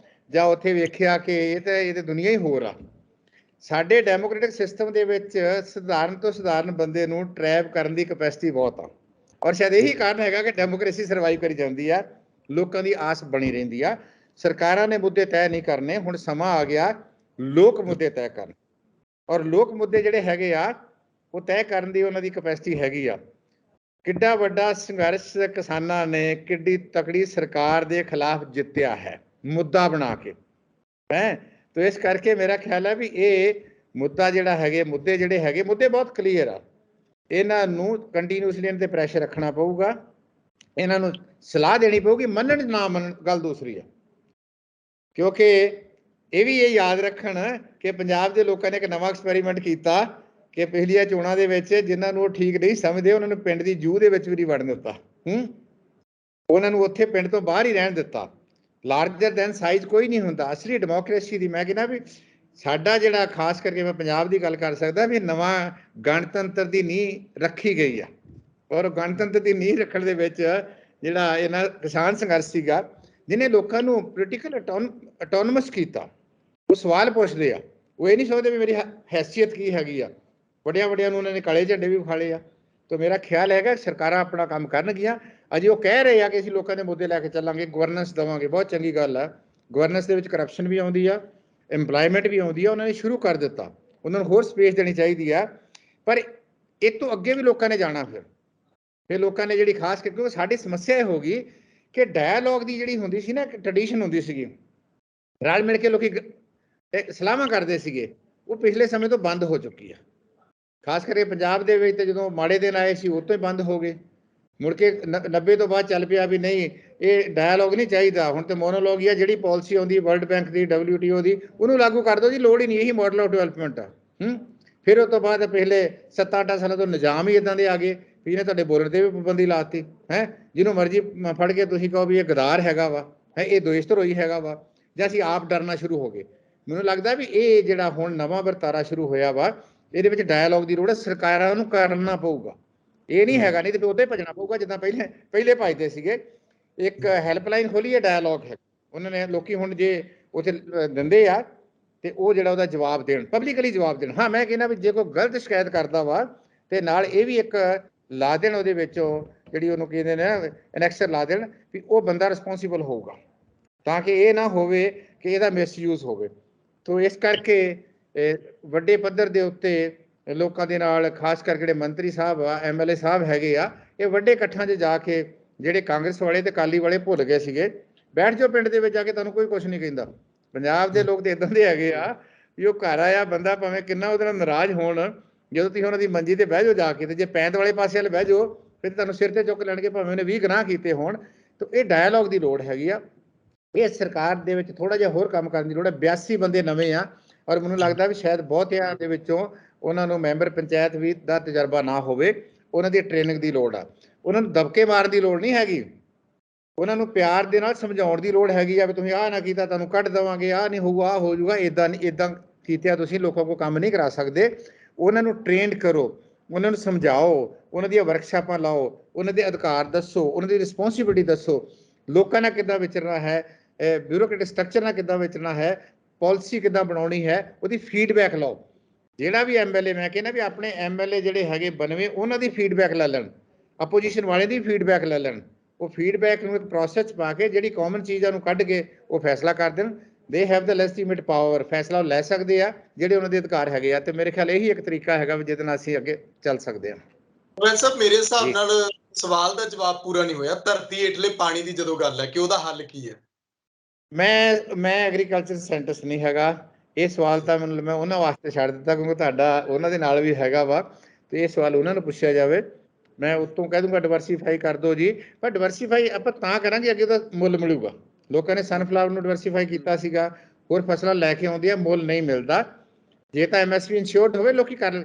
ਜਾਂ ਉੱਥੇ ਵੇਖਿਆ ਕਿ ਇਹ ਤਾਂ ਦੁਨੀਆ ਹੀ ਹੋਰ ਆ। ਸਾਡੇ ਡੈਮੋਕ੍ਰੈਟਿਕ ਸਿਸਟਮ ਦੇ ਵਿੱਚ ਸਧਾਰਨ ਤੋਂ ਸਧਾਰਨ ਬੰਦੇ ਨੂੰ ਟਰੈਪ ਕਰਨ ਦੀ ਕਪੈਸਿਟੀ ਬਹੁਤ ਆ, ਔਰ ਸ਼ਾਇਦ ਇਹੀ ਕਾਰਨ ਹੈਗਾ ਕਿ ਡੈਮੋਕ੍ਰੇਸੀ ਸਰਵਾਈਵ ਕਰੀ ਜਾਂਦੀ ਆ, ਲੋਕਾਂ ਦੀ ਆਸ ਬਣੀ ਰਹਿੰਦੀ ਆ। ਸਰਕਾਰਾਂ ਨੇ ਮੁੱਦੇ ਤੈਅ ਨਹੀਂ ਕਰਨੇ, ਹੁਣ ਸਮਾਂ ਆ ਗਿਆ ਲੋਕ ਮੁੱਦੇ ਤੈਅ ਕਰਨ, ਔਰ ਲੋਕ ਮੁੱਦੇ ਜਿਹੜੇ ਹੈਗੇ ਆ ਉਹ ਤੈਅ ਕਰਨ ਦੀ ਉਹਨਾਂ ਦੀ ਕਪੈਸਿਟੀ ਹੈਗੀ ਆ। ਕਿੱਡਾ ਵੱਡਾ ਸੰਘਰਸ਼ ਕਿਸਾਨਾਂ ਨੇ, ਕਿੱਡੀ ਤਕੜੀ ਸਰਕਾਰ ਦੇ ਖਿਲਾਫ ਜਿੱਤਿਆ ਹੈ ਮੁੱਦਾ ਬਣਾ ਕੇ ਹੈ। ਤੇ ਇਸ ਕਰਕੇ ਮੇਰਾ ਖਿਆਲ ਹੈ ਵੀ ਇਹ ਮੁੱਦਾ ਜਿਹੜਾ ਹੈਗੇ, ਮੁੱਦੇ ਜਿਹੜੇ ਹੈਗੇ, ਮੁੱਦੇ ਬਹੁਤ ਕਲੀਅਰ ਆ। ਇਹਨਾਂ ਨੂੰ ਕੰਟੀਨਿਊਸਲੀ ਇਹਨਾਂ ਤੇ ਪ੍ਰੈਸ਼ਰ ਰੱਖਣਾ ਪਊਗਾ, ਇਹਨਾਂ ਨੂੰ ਸਲਾਹ ਦੇਣੀ ਪਊਗੀ, ਮੰਨਣ ਨਾ ਮੰਨਣ ਗੱਲ ਦੂਸਰੀ ਆ। ਕਿਉਂਕਿ ਇਹ ਵੀ ਇਹ ਯਾਦ ਰੱਖਣ ਕਿ ਪੰਜਾਬ ਦੇ ਲੋਕਾਂ ਨੇ ਇੱਕ ਨਵਾਂ ਐਕਸਪੈਰੀਮੈਂਟ ਕੀਤਾ ਕਿ ਪਿਛਲੀਆਂ ਚੋਣਾਂ ਦੇ ਵਿੱਚ ਜਿਨ੍ਹਾਂ ਨੂੰ ਉਹ ਠੀਕ ਨਹੀਂ ਸਮਝਦੇ ਉਹਨਾਂ ਨੂੰ ਪਿੰਡ ਦੀ ਜੂਹ ਦੇ ਵਿੱਚ ਵੀ ਨਹੀਂ ਵੜਨ ਦਿੱਤਾ। ਉਹਨਾਂ ਨੂੰ ਉੱਥੇ ਪਿੰਡ ਤੋਂ ਬਾਹਰ ਹੀ ਰਹਿਣ ਦਿੱਤਾ। ਲਾਰਜਰ ਦੈਨ ਸਾਈਜ਼ ਕੋਈ ਨਹੀਂ ਹੁੰਦਾ ਅਸਲੀ ਡੈਮੋਕ੍ਰੇਸੀ ਦੀ। ਮੈਂ ਕਹਿੰਦਾ ਵੀ ਸਾਡਾ ਜਿਹੜਾ ਖਾਸ ਕਰਕੇ ਮੈਂ ਪੰਜਾਬ ਦੀ ਗੱਲ ਕਰ ਸਕਦਾ ਵੀ ਨਵਾਂ ਗਣਤੰਤਰ ਦੀ ਨੀਂਹ ਰੱਖੀ ਗਈ ਆ, ਔਰ ਗਣਤੰਤਰ ਦੀ ਨੀਂਹ ਰੱਖਣ ਦੇ ਵਿੱਚ ਜਿਹੜਾ ਇਹਨਾਂ ਕਿਸਾਨ ਸੰਘਰਸ਼ ਸੀਗਾ ਜਿਹਨੇ ਲੋਕਾਂ ਨੂੰ ਪੋਲੀਟੀਕਲ ਅਟੋਨਮਸ ਕੀਤਾ। ਉਹ ਸਵਾਲ ਪੁੱਛਦੇ ਆ, ਉਹ ਇਹ ਨਹੀਂ ਸੋਚਦੇ ਵੀ ਮੇਰੀ ਹੈਸੀਅਤ ਕੀ ਹੈਗੀ ਆ। ਵੱਡਿਆਂ ਵੱਡਿਆਂ ਨੂੰ ਉਹਨਾਂ ਨੇ ਕਾਲੇ ਝੰਡੇ ਵੀ ਵਿਖਾਲੇ ਆ। ਤਾਂ ਮੇਰਾ ਖਿਆਲ ਹੈਗਾ ਸਰਕਾਰਾਂ ਆਪਣਾ ਕੰਮ ਕਰਨਗੀਆਂ। ਅਜੇ ਉਹ ਕਹਿ ਰਹੇ ਆ ਕਿ ਅਸੀਂ ਲੋਕਾਂ ਦੇ ਮੁੱਦੇ ਲੈ ਕੇ ਚੱਲਾਂਗੇ, ਗਵਰਨੈਂਸ ਦੇਵਾਂਗੇ, ਬਹੁਤ ਚੰਗੀ ਗੱਲ ਆ। ਗਵਰਨੈਂਸ ਦੇ ਵਿੱਚ ਕਰਪਸ਼ਨ ਵੀ ਆਉਂਦੀ ਆ, ਇੰਪਲਾਇਮੈਂਟ ਵੀ ਆਉਂਦੀ ਆ, ਉਹਨਾਂ ਨੇ ਸ਼ੁਰੂ ਕਰ ਦਿੱਤਾ, ਉਹਨਾਂ ਨੂੰ ਹੋਰ ਸਪੇਸ ਦੇਣੀ ਚਾਹੀਦੀ ਆ। ਪਰ ਇਹ ਤੋਂ ਅੱਗੇ ਵੀ ਲੋਕਾਂ ਨੇ ਜਾਣਾ। ਫਿਰ ਲੋਕਾਂ ਨੇ ਜਿਹੜੀ ਖਾਸ ਕਰਕੇ ਸਾਡੀ ਸਮੱਸਿਆ ਇਹ ਹੋ ਗਈ ਕਿ ਡਾਇਲੋਗ ਦੀ ਜਿਹੜੀ ਹੁੰਦੀ ਸੀ ਨਾ, ਇੱਕ ਟ੍ਰੈਡੀਸ਼ਨ ਹੁੰਦੀ ਸੀਗੀ, ਰਲ ਮਿਲ ਕੇ ਲੋਕੀ ਸਲਾਹਾਂ ਕਰਦੇ ਸੀਗੇ, ਉਹ ਪਿਛਲੇ ਸਮੇਂ ਤੋਂ ਬੰਦ ਹੋ ਚੁੱਕੀ ਆ। ਖਾਸ ਕਰਕੇ ਪੰਜਾਬ ਦੇ ਵਿੱਚ ਤੇ ਜਦੋਂ ਮਾੜੇ ਦਿਨ ਆਏ ਸੀ ਉਹ ਤੋਂ ਹੀ ਬੰਦ ਹੋ ਗਏ। ਮੁੜ ਕੇ 90 ਤੋਂ ਬਾਅਦ ਚੱਲ ਪਿਆ ਵੀ ਨਹੀਂ ਇਹ ਡਾਇਲੋਗ ਨਹੀਂ ਚਾਹੀਦਾ, ਹੁਣ ਤੇ ਮੋਨੋਲੋਗ ਹੀ ਆ। ਜਿਹੜੀ ਪਾਲਿਸੀ ਆਉਂਦੀ ਵਰਲਡ ਬੈਂਕ ਦੀ, WTO ਦੀ, ਉਹਨੂੰ ਲਾਗੂ ਕਰ ਦਿਓ ਜੀ, ਲੋੜ ਹੀ ਨਹੀਂ, ਇਹੀ ਮਾਡਲ ਆਫ ਡਿਵੈਲਪਮੈਂਟ ਆ। ਫਿਰ ਉਸ ਤੋਂ ਬਾਅਦ ਪਿਛਲੇ 7-8 ਸਾਲਾਂ ਤੋਂ ਨਿਜ਼ਾਮ ਹੀ ਇੱਦਾਂ ਦੇ ਆ ਗਏ ਵੀ ਇਹਨੇ ਤੁਹਾਡੇ ਬੋਲਣ ਤੇ ਵੀ ਪਾਬੰਦੀ ਲਾਤੀ ਹੈ। ਜਿਹਨੂੰ ਮਰਜ਼ੀ ਫੜ ਕੇ ਤੁਸੀਂ ਕਹੋ ਵੀ ਇਹ ਗਦਾਰ ਹੈਗਾ ਵਾ, ਹੈ ਇਹ ਦੇਸ਼ ਧਰੋਹੀ ਹੈਗਾ ਵਾ, ਜਾਂ ਅਸੀਂ ਆਪ ਡਰਨਾ ਸ਼ੁਰੂ ਹੋ ਗਏ। ਮੈਨੂੰ ਲੱਗਦਾ ਵੀ ਇਹ ਜਿਹੜਾ ਹੁਣ ਨਵਾਂ ਵਰਤਾਰਾ ਸ਼ੁਰੂ ਹੋਇਆ ਵਾ, ਇਹਦੇ ਵਿੱਚ ਡਾਇਲੋਗ ਦੀ ਲੋੜ ਹੈ। ਸਰਕਾਰਾਂ ਨੂੰ ਕਰਨਾ ਪਊਗਾ, ਇਹ ਨਹੀਂ ਹੈਗਾ, ਨਹੀਂ ਤੇ ਉਹਦੇ ਭੱਜਣਾ ਪਊਗਾ ਜਿੱਦਾਂ ਪਹਿਲੇ ਭੱਜਦੇ ਸੀਗੇ। ਇੱਕ ਹੈਲਪਲਾਈਨ ਖੋਲੀ ਹੈ, ਡਾਇਲੋਗ ਹੈ, ਉਹਨਾਂ ਨੇ ਲੋਕੀ ਹੁਣ ਜੇ ਉੱਥੇ ਦਿੰਦੇ ਆ ਤੇ ਉਹ ਜਿਹੜਾ ਉਹਦਾ ਜਵਾਬ ਦੇਣ, ਪਬਲਿਕਲੀ ਜਵਾਬ ਦੇਣ। ਹਾਂ ਮੈਂ ਕਹਿੰਦਾ ਵੀ ਜੇ ਕੋਈ ਗਲਤ ਸ਼ਿਕਾਇਤ ਕਰਦਾ ਵਾ ਤੇ ਨਾਲ ਇਹ ਵੀ ਇੱਕ ਲਾ ਦੇਣ ਉਹਦੇ ਵਿੱਚੋਂ ਜਿਹੜੀ ਉਹਨੂੰ ਕਹਿੰਦੇ ਨੇ ਐਨੈਕਸਰ ਲਾ ਦੇਣ ਵੀ ਉਹ ਬੰਦਾ ਰਿਸਪੌਂਸੀਬਲ ਹੋਊਗਾ, ਤਾਂ ਕਿ ਇਹ ਨਾ ਹੋਵੇ ਕਿ ਇਹਦਾ ਮਿਸਯੂਜ਼ ਹੋਵੇ। ਤੋ ਇਸ ਕਰਕੇ ਵੱਡੇ ਪੱਧਰ ਦੇ ਉੱਤੇ ਲੋਕਾਂ ਦੇ ਨਾਲ, ਖਾਸ ਕਰਕੇ ਜਿਹੜੇ ਮੰਤਰੀ ਸਾਹਿਬ ਆ, MLA ਸਾਹਿਬ ਹੈਗੇ ਆ, ਇਹ ਵੱਡੇ ਇਕੱਠਾਂ 'ਚ ਜਾ ਕੇ ਜਿਹੜੇ ਕਾਂਗਰਸ ਵਾਲੇ ਤੇ ਅਕਾਲੀ ਵਾਲੇ ਭੁੱਲ ਗਏ ਸੀਗੇ, ਬੈਠ ਜਾਓ ਪਿੰਡ ਦੇ ਵਿੱਚ ਜਾ ਕੇ, ਤੁਹਾਨੂੰ ਕੋਈ ਕੁਛ ਨਹੀਂ ਕਹਿੰਦਾ। ਪੰਜਾਬ ਦੇ ਲੋਕ ਤੇ ਇਦਾਂ ਦੇ ਹੈਗੇ ਆ ਵੀ ਉਹ ਘਰ ਆਇਆ ਬੰਦਾ ਭਾਵੇਂ ਕਿੰਨਾ ਉਹਦੇ ਨਾਲ ਨਾਰਾਜ਼ ਹੋਣ, ਜਦੋਂ ਤੁਸੀਂ ਉਹਨਾਂ ਦੀ ਮੰਜੀ ਤੇ ਬਹਿ ਜਾਓ ਜਾ ਕੇ, ਤੇ ਜੇ ਪੈਂਦ ਵਾਲੇ ਪਾਸੇ ਵੱਲ ਬਹਿ ਜਾਓ ਫਿਰ ਤੁਹਾਨੂੰ ਸਿਰ ਤੇ ਚੁੱਕ ਲੈਣਗੇ, ਭਾਵੇਂ ਉਹਨੇ 20 ਗੁਨਾਹ ਕੀਤੇ ਹੋਣ। ਤਾਂ ਇਹ ਡਾਇਲੋਗ ਦੀ ਲੋੜ ਹੈਗੀ ਆ। ਇਹ ਸਰਕਾਰ ਦੇ ਵਿੱਚ ਥੋੜਾ ਜਿਹਾ ਹੋਰ ਕੰਮ ਕਰਨ ਦੀ ਲੋੜ ਹੈ। 82 ਬੰਦੇ ਨਵੇਂ ਆ, ਔਰ ਮੈਨੂੰ ਲੱਗਦਾ ਵੀ ਸ਼ਾਇਦ ਬਹੁਤਿਆਂ ਦੇ ਵਿੱਚੋਂ ਉਹਨਾਂ ਨੂੰ ਮੈਂਬਰ ਪੰਚਾਇਤ ਵੀ ਦਾ ਤਜਰਬਾ ਨਾ ਹੋਵੇ। ਉਹਨਾਂ ਦੀ ਟ੍ਰੇਨਿੰਗ ਦੀ ਲੋੜ ਆ। ਉਹਨਾਂ ਨੂੰ ਦਬਕੇ ਮਾਰਨ ਦੀ ਲੋੜ ਨਹੀਂ ਹੈਗੀ, ਉਹਨਾਂ ਨੂੰ ਪਿਆਰ ਦੇ ਨਾਲ ਸਮਝਾਉਣ ਦੀ ਲੋੜ ਹੈਗੀ ਆ ਵੀ ਤੁਸੀਂ ਆਹ ਨਾ ਕੀਤਾ ਤੁਹਾਨੂੰ ਕੱਢ ਦੇਵਾਂਗੇ, ਆਹ ਨਹੀਂ ਹੋਊਗਾ, ਆਹ ਹੋ ਜਾਊਗਾ। ਇੱਦਾਂ ਕੀਤਿਆਂ ਤੁਸੀਂ ਲੋਕਾਂ ਕੋਲ ਕੰਮ ਨਹੀਂ ਕਰਾ ਸਕਦੇ। ਉਹਨਾਂ ਨੂੰ ਟ੍ਰੇਨਡ ਕਰੋ, ਉਹਨਾਂ ਨੂੰ ਸਮਝਾਓ, ਉਹਨਾਂ ਦੀਆਂ ਵਰਕਸ਼ਾਪਾਂ ਲਾਓ, ਉਹਨਾਂ ਦੇ ਅਧਿਕਾਰ ਦੱਸੋ, ਉਹਨਾਂ ਦੀ ਰਿਸਪੌਂਸਿਬਿਲਿਟੀ ਦੱਸੋ, ਲੋਕਾਂ ਨਾਲ ਕਿੱਦਾਂ ਵਿਚਰਨਾ ਹੈ, ਬਿਊਰੋਕ੍ਰੇਟਿਕ ਸਟਰਕਚਰ ਨਾਲ ਕਿੱਦਾਂ ਵਿਚਰਨਾ ਹੈ, ਪਾਲਿਸੀ ਕਿੱਦਾਂ ਬਣਾਉਣੀ ਹੈ, ਉਹਦੀ ਫੀਡਬੈਕ ਲਓ। ਜਿਹੜਾ ਵੀ ਐਮਐਲਏ, ਮੈਂ ਕਹਿੰਦਾ ਵੀ ਆਪਣੇ ਐਮਐਲਏ ਜਿਹੜੇ ਹੈਗੇ ਬਣਵੇਂ, ਉਹਨਾਂ ਦੀ ਫੀਡਬੈਕ ਲੈ ਲੈਣ, ਆਪੋਜੀਸ਼ਨ ਵਾਲੇ ਦੀ ਫੀਡਬੈਕ ਲੈ ਲੈਣ। ਉਹ ਫੀਡਬੈਕ ਨੂੰ ਇੱਕ ਪ੍ਰੋਸੈਸ 'ਚ ਪਾ ਕੇ ਜਿਹੜੀ ਕਾਮਨ ਚੀਜ਼ਾਂ ਨੂੰ ਕੱਢ ਕੇ ਉਹ ਫੈਸਲਾ ਕਰ ਦੇਣ। ਦੇ ਹੈਵ ਦ ਲੈਜੀਟੀਮੇਟ ਪਾਵਰ, ਫੈਸਲਾ ਉਹ ਲੈ ਸਕਦੇ ਆ ਜਿਹੜੇ ਉਹਨਾਂ ਦੇ ਅਧਿਕਾਰ ਹੈਗੇ ਆ। ਤੇ ਮੇਰੇ ਖਿਆਲ ਇਹੀ ਇੱਕ ਤਰੀਕਾ ਹੈਗਾ ਵੀ ਜਿਹਦੇ ਨਾਲ ਅਸੀਂ ਅੱਗੇ ਚੱਲ ਸਕਦੇ ਹਾਂ। ਪ੍ਰੋਫੈਸਰ ਸਾਹਿਬ, ਮੇਰੇ ਹਿਸਾਬ ਨਾਲ ਸਵਾਲ ਦਾ ਜਵਾਬ ਪੂਰਾ ਨਹੀਂ ਹੋਇਆ। ਧਰਤੀ ਹੇਠਲੇ ਪਾਣੀ ਦੀ ਜਦੋਂ ਗੱਲ ਹੈ ਕਿ ਉਹਦਾ ਹੱਲ ਕੀ ਹੈ? ਮੈਂ ਐਗਰੀਕਲਚਰ ਸਾਇੰਟਿਸਟ ਨਹੀਂ ਹੈਗਾ। ਇਹ ਸਵਾਲ ਤਾਂ ਮੈਨੂੰ ਮੈਂ ਉਹਨਾਂ ਵਾਸਤੇ ਛੱਡ ਦਿੱਤਾ, ਕਿਉਂਕਿ ਤੁਹਾਡਾ ਉਹਨਾਂ ਦੇ ਨਾਲ ਵੀ ਹੈਗਾ ਵਾ, ਤੇ ਇਹ ਸਵਾਲ ਉਹਨਾਂ ਨੂੰ ਪੁੱਛਿਆ ਜਾਵੇ। ਮੈਂ ਉੱਤੋਂ ਕਹਿ ਦੂੰਗਾ ਡਿਵਰਸੀਫਾਈ ਕਰ ਦਿਓ ਜੀ, ਪਰ ਡਿਵਰਸੀਫਾਈ ਆਪਾਂ ਤਾਂ ਕਰਾਂਗੇ ਅੱਗੇ ਤਾਂ ਮੁੱਲ ਮਿਲੂਗਾ। ਲੋਕਾਂ ਨੇ ਸਨਫਲਾਵਰ ਨੂੰ ਡਿਵਰਸੀਫਾਈ ਕੀਤਾ ਸੀਗਾ, ਹੋਰ ਫਸਲਾਂ ਲੈ ਕੇ ਆਉਂਦੀਆਂ, ਮੁੱਲ ਨਹੀਂ ਮਿਲਦਾ। ਜੇ ਤਾਂ ਐਮਐਸਪੀ ਇੰਸ਼ੋਰਡ ਹੋਵੇ ਲੋਕੀ ਕਰ।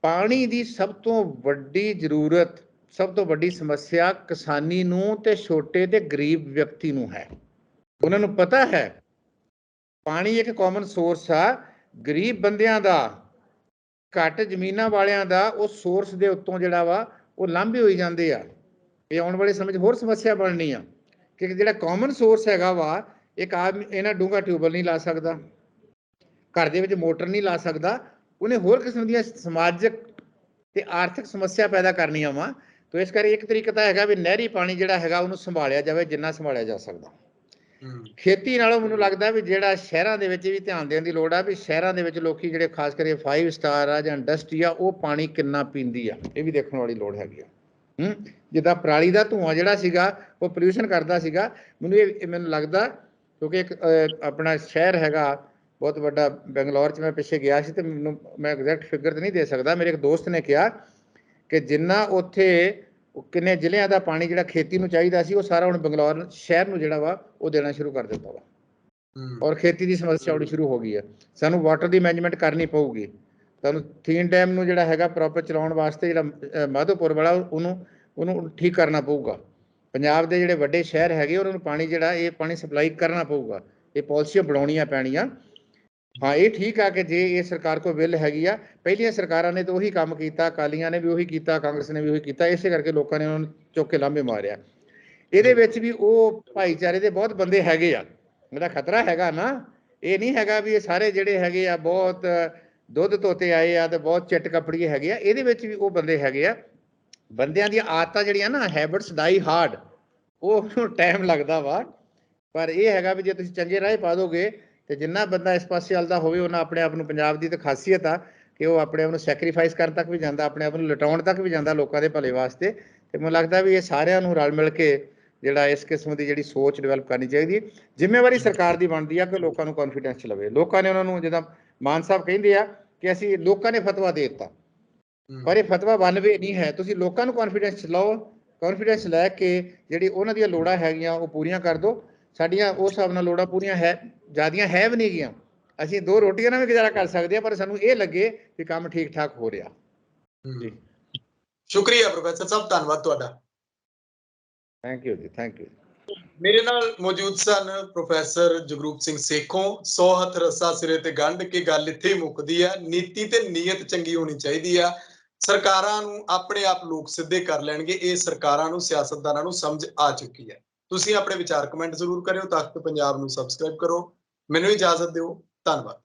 ਪਾਣੀ ਦੀ ਸਭ ਤੋਂ ਵੱਡੀ ਜ਼ਰੂਰਤ, ਸਭ ਤੋਂ ਵੱਡੀ ਸਮੱਸਿਆ ਕਿਸਾਨੀ ਨੂੰ ਤੇ ਛੋਟੇ ਤੇ ਗਰੀਬ ਵਿਅਕਤੀ ਨੂੰ ਹੈ। ਉਹਨਾਂ ਨੂੰ ਪਤਾ ਹੈ ਪਾਣੀ ਇੱਕ ਕਾਮਨ ਸੋਰਸ ਆ। ਗਰੀਬ ਬੰਦਿਆਂ ਦਾ, ਘੱਟ ਜ਼ਮੀਨਾਂ ਵਾਲਿਆਂ ਦਾ ਉਸ ਸੋਰਸ ਦੇ ਉੱਤੋਂ ਜਿਹੜਾ ਵਾ ਉਹ ਲਾਂਭੇ ਹੋਈ ਜਾਂਦੇ ਆ। ਇਹ ਆਉਣ ਵਾਲੇ ਸਮੇਂ 'ਚ ਹੋਰ ਸਮੱਸਿਆ ਬਣਨੀ ਆ, ਕਿ ਜਿਹੜਾ ਕਾਮਨ ਸੋਰਸ ਹੈਗਾ ਵਾ, ਇੱਕ ਆਦਮੀ ਇਹਨਾਂ ਡੂੰਘਾ ਟਿਊਬਵੈੱਲ ਨਹੀਂ ਲਾ ਸਕਦਾ, ਘਰ ਦੇ ਵਿੱਚ ਮੋਟਰ ਨਹੀਂ ਲਾ ਸਕਦਾ, ਉਹਨੇ ਹੋਰ ਕਿਸਮ ਦੀਆਂ ਸਮਾਜਿਕ ਤੇ ਆਰਥਿਕ ਸਮੱਸਿਆ ਪੈਦਾ ਕਰਨੀਆਂ ਵਾ। ਤੋ ਇਸ ਕਰਕੇ ਇੱਕ ਤਰੀਕਾ ਤਾਂ ਹੈਗਾ ਵੀ ਨਹਿਰੀ ਪਾਣੀ ਜਿਹੜਾ ਹੈਗਾ ਉਹਨੂੰ ਸੰਭਾਲਿਆ ਜਾਵੇ ਜਿੰਨਾ ਸੰਭਾਲਿਆ ਜਾ ਸਕਦਾ। ਖੇਤੀ ਨਾਲੋਂ ਮੈਨੂੰ ਲੱਗਦਾ ਵੀ ਜਿਹੜਾ ਸ਼ਹਿਰਾਂ ਦੇ ਵਿੱਚ ਵੀ ਧਿਆਨ ਦੇਣ ਦੀ ਲੋੜ ਆ, ਵੀ ਸ਼ਹਿਰਾਂ ਦੇ ਵਿੱਚ ਲੋਕੀ ਜਿਹੜੇ ਖਾਸ ਕਰਕੇ 5 ਸਟਾਰ ਆ ਜਾਂ ਇੰਡਸਟਰੀ ਆ, ਉਹ ਪਾਣੀ ਕਿੰਨਾ ਪੀਂਦੀ ਆ, ਇਹ ਵੀ ਦੇਖਣ ਵਾਲੀ ਲੋੜ ਹੈਗੀ ਆ। ਜਿੱਦਾਂ ਪਰਾਲੀ ਦਾ ਧੂੰਆਂ ਜਿਹੜਾ ਸੀਗਾ ਉਹ ਪੋਲਿਊਸ਼ਨ ਕਰਦਾ ਸੀਗਾ, ਮੈਨੂੰ ਲੱਗਦਾ, ਕਿਉਂਕਿ ਇੱਕ ਆਪਣਾ ਸ਼ਹਿਰ ਹੈਗਾ ਬਹੁਤ ਵੱਡਾ ਬੰਗਲੌਰ 'ਚ ਮੈਂ ਪਿੱਛੇ ਗਿਆ ਸੀ, ਤੇ ਮੈਂ ਐਗਜ਼ੈਕਟ ਫਿਗਰ ਤਾਂ ਨਹੀਂ ਦੇ ਸਕਦਾ। ਮੇਰੇ ਇੱਕ ਦੋਸਤ ਨੇ ਕਿਹਾ ਕਿ ਜਿੰਨਾ ਉੱਥੇ ਕਿੰਨੇ ਜ਼ਿਲ੍ਹਿਆਂ ਦਾ ਪਾਣੀ ਜਿਹੜਾ ਖੇਤੀ ਨੂੰ ਚਾਹੀਦਾ ਸੀ, ਉਹ ਸਾਰਾ ਹੁਣ ਬੰਗਲੌਰ ਸ਼ਹਿਰ ਨੂੰ ਜਿਹੜਾ ਵਾ ਉਹ ਦੇਣਾ ਸ਼ੁਰੂ ਕਰ ਦਿੱਤਾ ਵਾ, ਔਰ ਖੇਤੀ ਦੀ ਸਮੱਸਿਆ ਆਉਣੀ ਸ਼ੁਰੂ ਹੋ ਗਈ ਹੈ। ਸਾਨੂੰ ਵਾਟਰ ਦੀ ਮੈਨੇਜਮੈਂਟ ਕਰਨੀ ਪਊਗੀ। ਸਾਨੂੰ ਥੀਨ ਡੈਮ ਨੂੰ ਜਿਹੜਾ ਹੈਗਾ ਪ੍ਰੋਪਰ ਚਲਾਉਣ ਵਾਸਤੇ, ਜਿਹੜਾ ਮਾਧੋਪੁਰ ਵਾਲਾ, ਉਹਨੂੰ ਠੀਕ ਕਰਨਾ ਪਊਗਾ। ਪੰਜਾਬ ਦੇ ਜਿਹੜੇ ਵੱਡੇ ਸ਼ਹਿਰ ਹੈਗੇ ਉਹਨਾਂ ਨੂੰ ਪਾਣੀ ਜਿਹੜਾ ਇਹ ਪਾਣੀ ਸਪਲਾਈ ਕਰਨਾ ਪਊਗਾ। ਇਹ ਪਾਲਿਸੀਆਂ ਬਣਾਉਣੀਆਂ ਪੈਣੀਆਂ। ਹਾਂ, ਇਹ ਠੀਕ ਆ ਕਿ ਜੇ ਇਹ ਸਰਕਾਰ ਕੋਲ ਵਿਲ ਹੈਗੀ ਆ। ਪਹਿਲੀਆਂ ਸਰਕਾਰਾਂ ਨੇ ਤਾਂ ਉਹੀ ਕੰਮ ਕੀਤਾ, ਅਕਾਲੀਆਂ ਨੇ ਵੀ ਉਹੀ ਕੀਤਾ, ਕਾਂਗਰਸ ਨੇ ਵੀ ਉਹੀ ਕੀਤਾ, ਇਸੇ ਕਰਕੇ ਲੋਕਾਂ ਨੇ ਉਹਨਾਂ ਨੂੰ ਚੁੱਕ ਕੇ ਲਾਂਭੇ ਮਾਰਿਆ। ਇਹਦੇ ਵਿੱਚ ਵੀ ਉਹ ਭਾਈਚਾਰੇ ਦੇ ਬਹੁਤ ਬੰਦੇ ਹੈਗੇ ਆ, ਇਹਦਾ ਖਤਰਾ ਹੈਗਾ ਨਾ। ਇਹ ਨਹੀਂ ਹੈਗਾ ਵੀ ਇਹ ਸਾਰੇ ਜਿਹੜੇ ਹੈਗੇ ਆ ਬਹੁਤ ਦੁੱਧ ਧੋਤੇ ਆਏ ਆ ਤੇ ਬਹੁਤ ਚਿੱਟ ਕੱਪੜੀਏ ਹੈਗੇ ਆ। ਇਹਦੇ ਵਿੱਚ ਵੀ ਉਹ ਬੰਦੇ ਹੈਗੇ ਆ। ਬੰਦਿਆਂ ਦੀਆਂ ਆਦਤਾਂ ਜਿਹੜੀਆਂ ਨਾ, ਹੈਬਿਟਸ ਡਾਈ ਹਾਰਡ, ਉਹ ਟਾਈਮ ਲੱਗਦਾ ਵਾ। ਪਰ ਇਹ ਹੈਗਾ ਵੀ ਜੇ ਤੁਸੀਂ ਚੰਗੇ ਰਾਹ ਪਾ ਦੋਗੇ, ਤੇ ਜਿੰਨਾ ਬੰਦਾ ਇਸ ਪਾਸੇ ਵੱਲ ਦਾ ਹੋਵੇ, ਉਹਨਾਂ ਆਪਣੇ ਆਪ ਨੂੰ, ਪੰਜਾਬ ਦੀ ਤਾਂ ਖਾਸੀਅਤ ਆ ਕਿ ਉਹ ਆਪਣੇ ਆਪ ਨੂੰ ਸੈਕਰੀਫਾਈਸ ਕਰਨ ਤੱਕ ਵੀ ਜਾਂਦਾ, ਆਪਣੇ ਆਪ ਨੂੰ ਲਟਾਉਣ ਤੱਕ ਵੀ ਜਾਂਦਾ ਲੋਕਾਂ ਦੇ ਭਲੇ ਵਾਸਤੇ। ਤੇ ਮੈਨੂੰ ਲੱਗਦਾ ਵੀ ਇਹ ਸਾਰਿਆਂ ਨੂੰ ਰਲ ਮਿਲ ਕੇ ਜਿਹੜਾ ਇਸ ਕਿਸਮ ਦੀ ਜਿਹੜੀ ਸੋਚ ਡਿਵੈਲਪ ਕਰਨੀ ਚਾਹੀਦੀ। ਜ਼ਿੰਮੇਵਾਰੀ ਸਰਕਾਰ ਦੀ ਬਣਦੀ ਆ ਕਿ ਲੋਕਾਂ ਨੂੰ ਕੌਨਫੀਡੈਂਸ 'ਚ ਲਵੇ। ਲੋਕਾਂ ਨੇ ਉਹਨਾਂ ਨੂੰ, ਜਿੱਦਾਂ ਮਾਨ ਸਾਹਿਬ ਕਹਿੰਦੇ ਆ ਕਿ ਅਸੀਂ, ਲੋਕਾਂ ਨੇ ਫਤਵਾ ਦੇ ਦਿੱਤਾ, ਪਰ ਇਹ ਫਤਵਾ ਵਨ ਵੇ ਨਹੀਂ ਹੈ। ਤੁਸੀਂ ਲੋਕਾਂ ਨੂੰ ਕੌਨਫੀਡੈਂਸ 'ਚ ਲਓ, ਕੌਨਫੀਡੈਂਸ ਲੈ ਕੇ ਜਿਹੜੀ ਉਹਨਾਂ ਦੀਆਂ ਲੋੜਾਂ ਹੈਗੀਆਂ ਉਹ ਪੂਰੀਆਂ ਕਰ ਦਿਓ। ਸਾਡੀਆਂ ਉਸ ਹਿਸਾਬ ਨਾਲ ਲੋੜਾਂ ਪੂਰੀਆਂ ਜ਼ਿਆਦੀਆਂ ਹੈ ਵੀ ਨਹੀਂ ਗੀਆਂ। ਅਸੀਂ 2 ਰੋਟੀਆਂ ਨਾਲ ਵੀ ਗੁਜ਼ਾਰਾ ਕਰ ਸਕਦੇ ਹਾਂ, ਪਰ ਸਾਨੂੰ ਇਹ ਲੱਗੇ ਕਿ ਕੰਮ ਠੀਕ ਠਾਕ ਹੋ ਰਿਹਾ। ਜੀ, ਸ਼ੁਕਰੀਆ ਪ੍ਰੋਫੈਸਰ ਸਾਹਿਬ, ਧੰਨਵਾਦ ਤੁਹਾਡਾ। ਥੈਂਕ ਯੂ ਜੀ, ਥੈਂਕ ਯੂ। ਮੇਰੇ ਨਾਲ ਮੌਜੂਦ ਸਨ ਪ੍ਰੋਫੈਸਰ ਜਗਰੂਪ ਸਿੰਘ ਸੇਖੋਂ। 100 ਹੱਥ ਰੱਸਾ ਸਿਰੇ ਤੇ ਗੰਢ ਕੇ ਗੱਲ ਇੱਥੇ ਹੀ ਮੁੱਕਦੀ ਆ। ਨੀਤੀ ਤੇ ਨੀਅਤ ਚੰਗੀ ਹੋਣੀ ਚਾਹੀਦੀ ਆ। ਸਰਕਾਰਾਂ ਨੂੰ ਆਪਣੇ ਆਪ ਲੋਕ ਸਿੱਧੇ ਕਰ ਲੈਣਗੇ। ਇਹ ਸਰਕਾਰਾਂ ਨੂੰ, ਸਿਆਸਤਦਾਨਾਂ ਨੂੰ ਸਮਝ ਆ ਚੁੱਕੀ ਹੈ। ਤੁਸੀਂ ਆਪਣੇ ਵਿਚਾਰ ਕਮੈਂਟ ਜ਼ਰੂਰ ਕਰਿਓ। ਤਖਤ ਪੰਜਾਬ ਨੂੰ ਸਬਸਕ੍ਰਾਈਬ ਕਰੋ। ਮੈਨੂੰ ਇਜਾਜ਼ਤ ਦਿਓ। ਧੰਨਵਾਦ।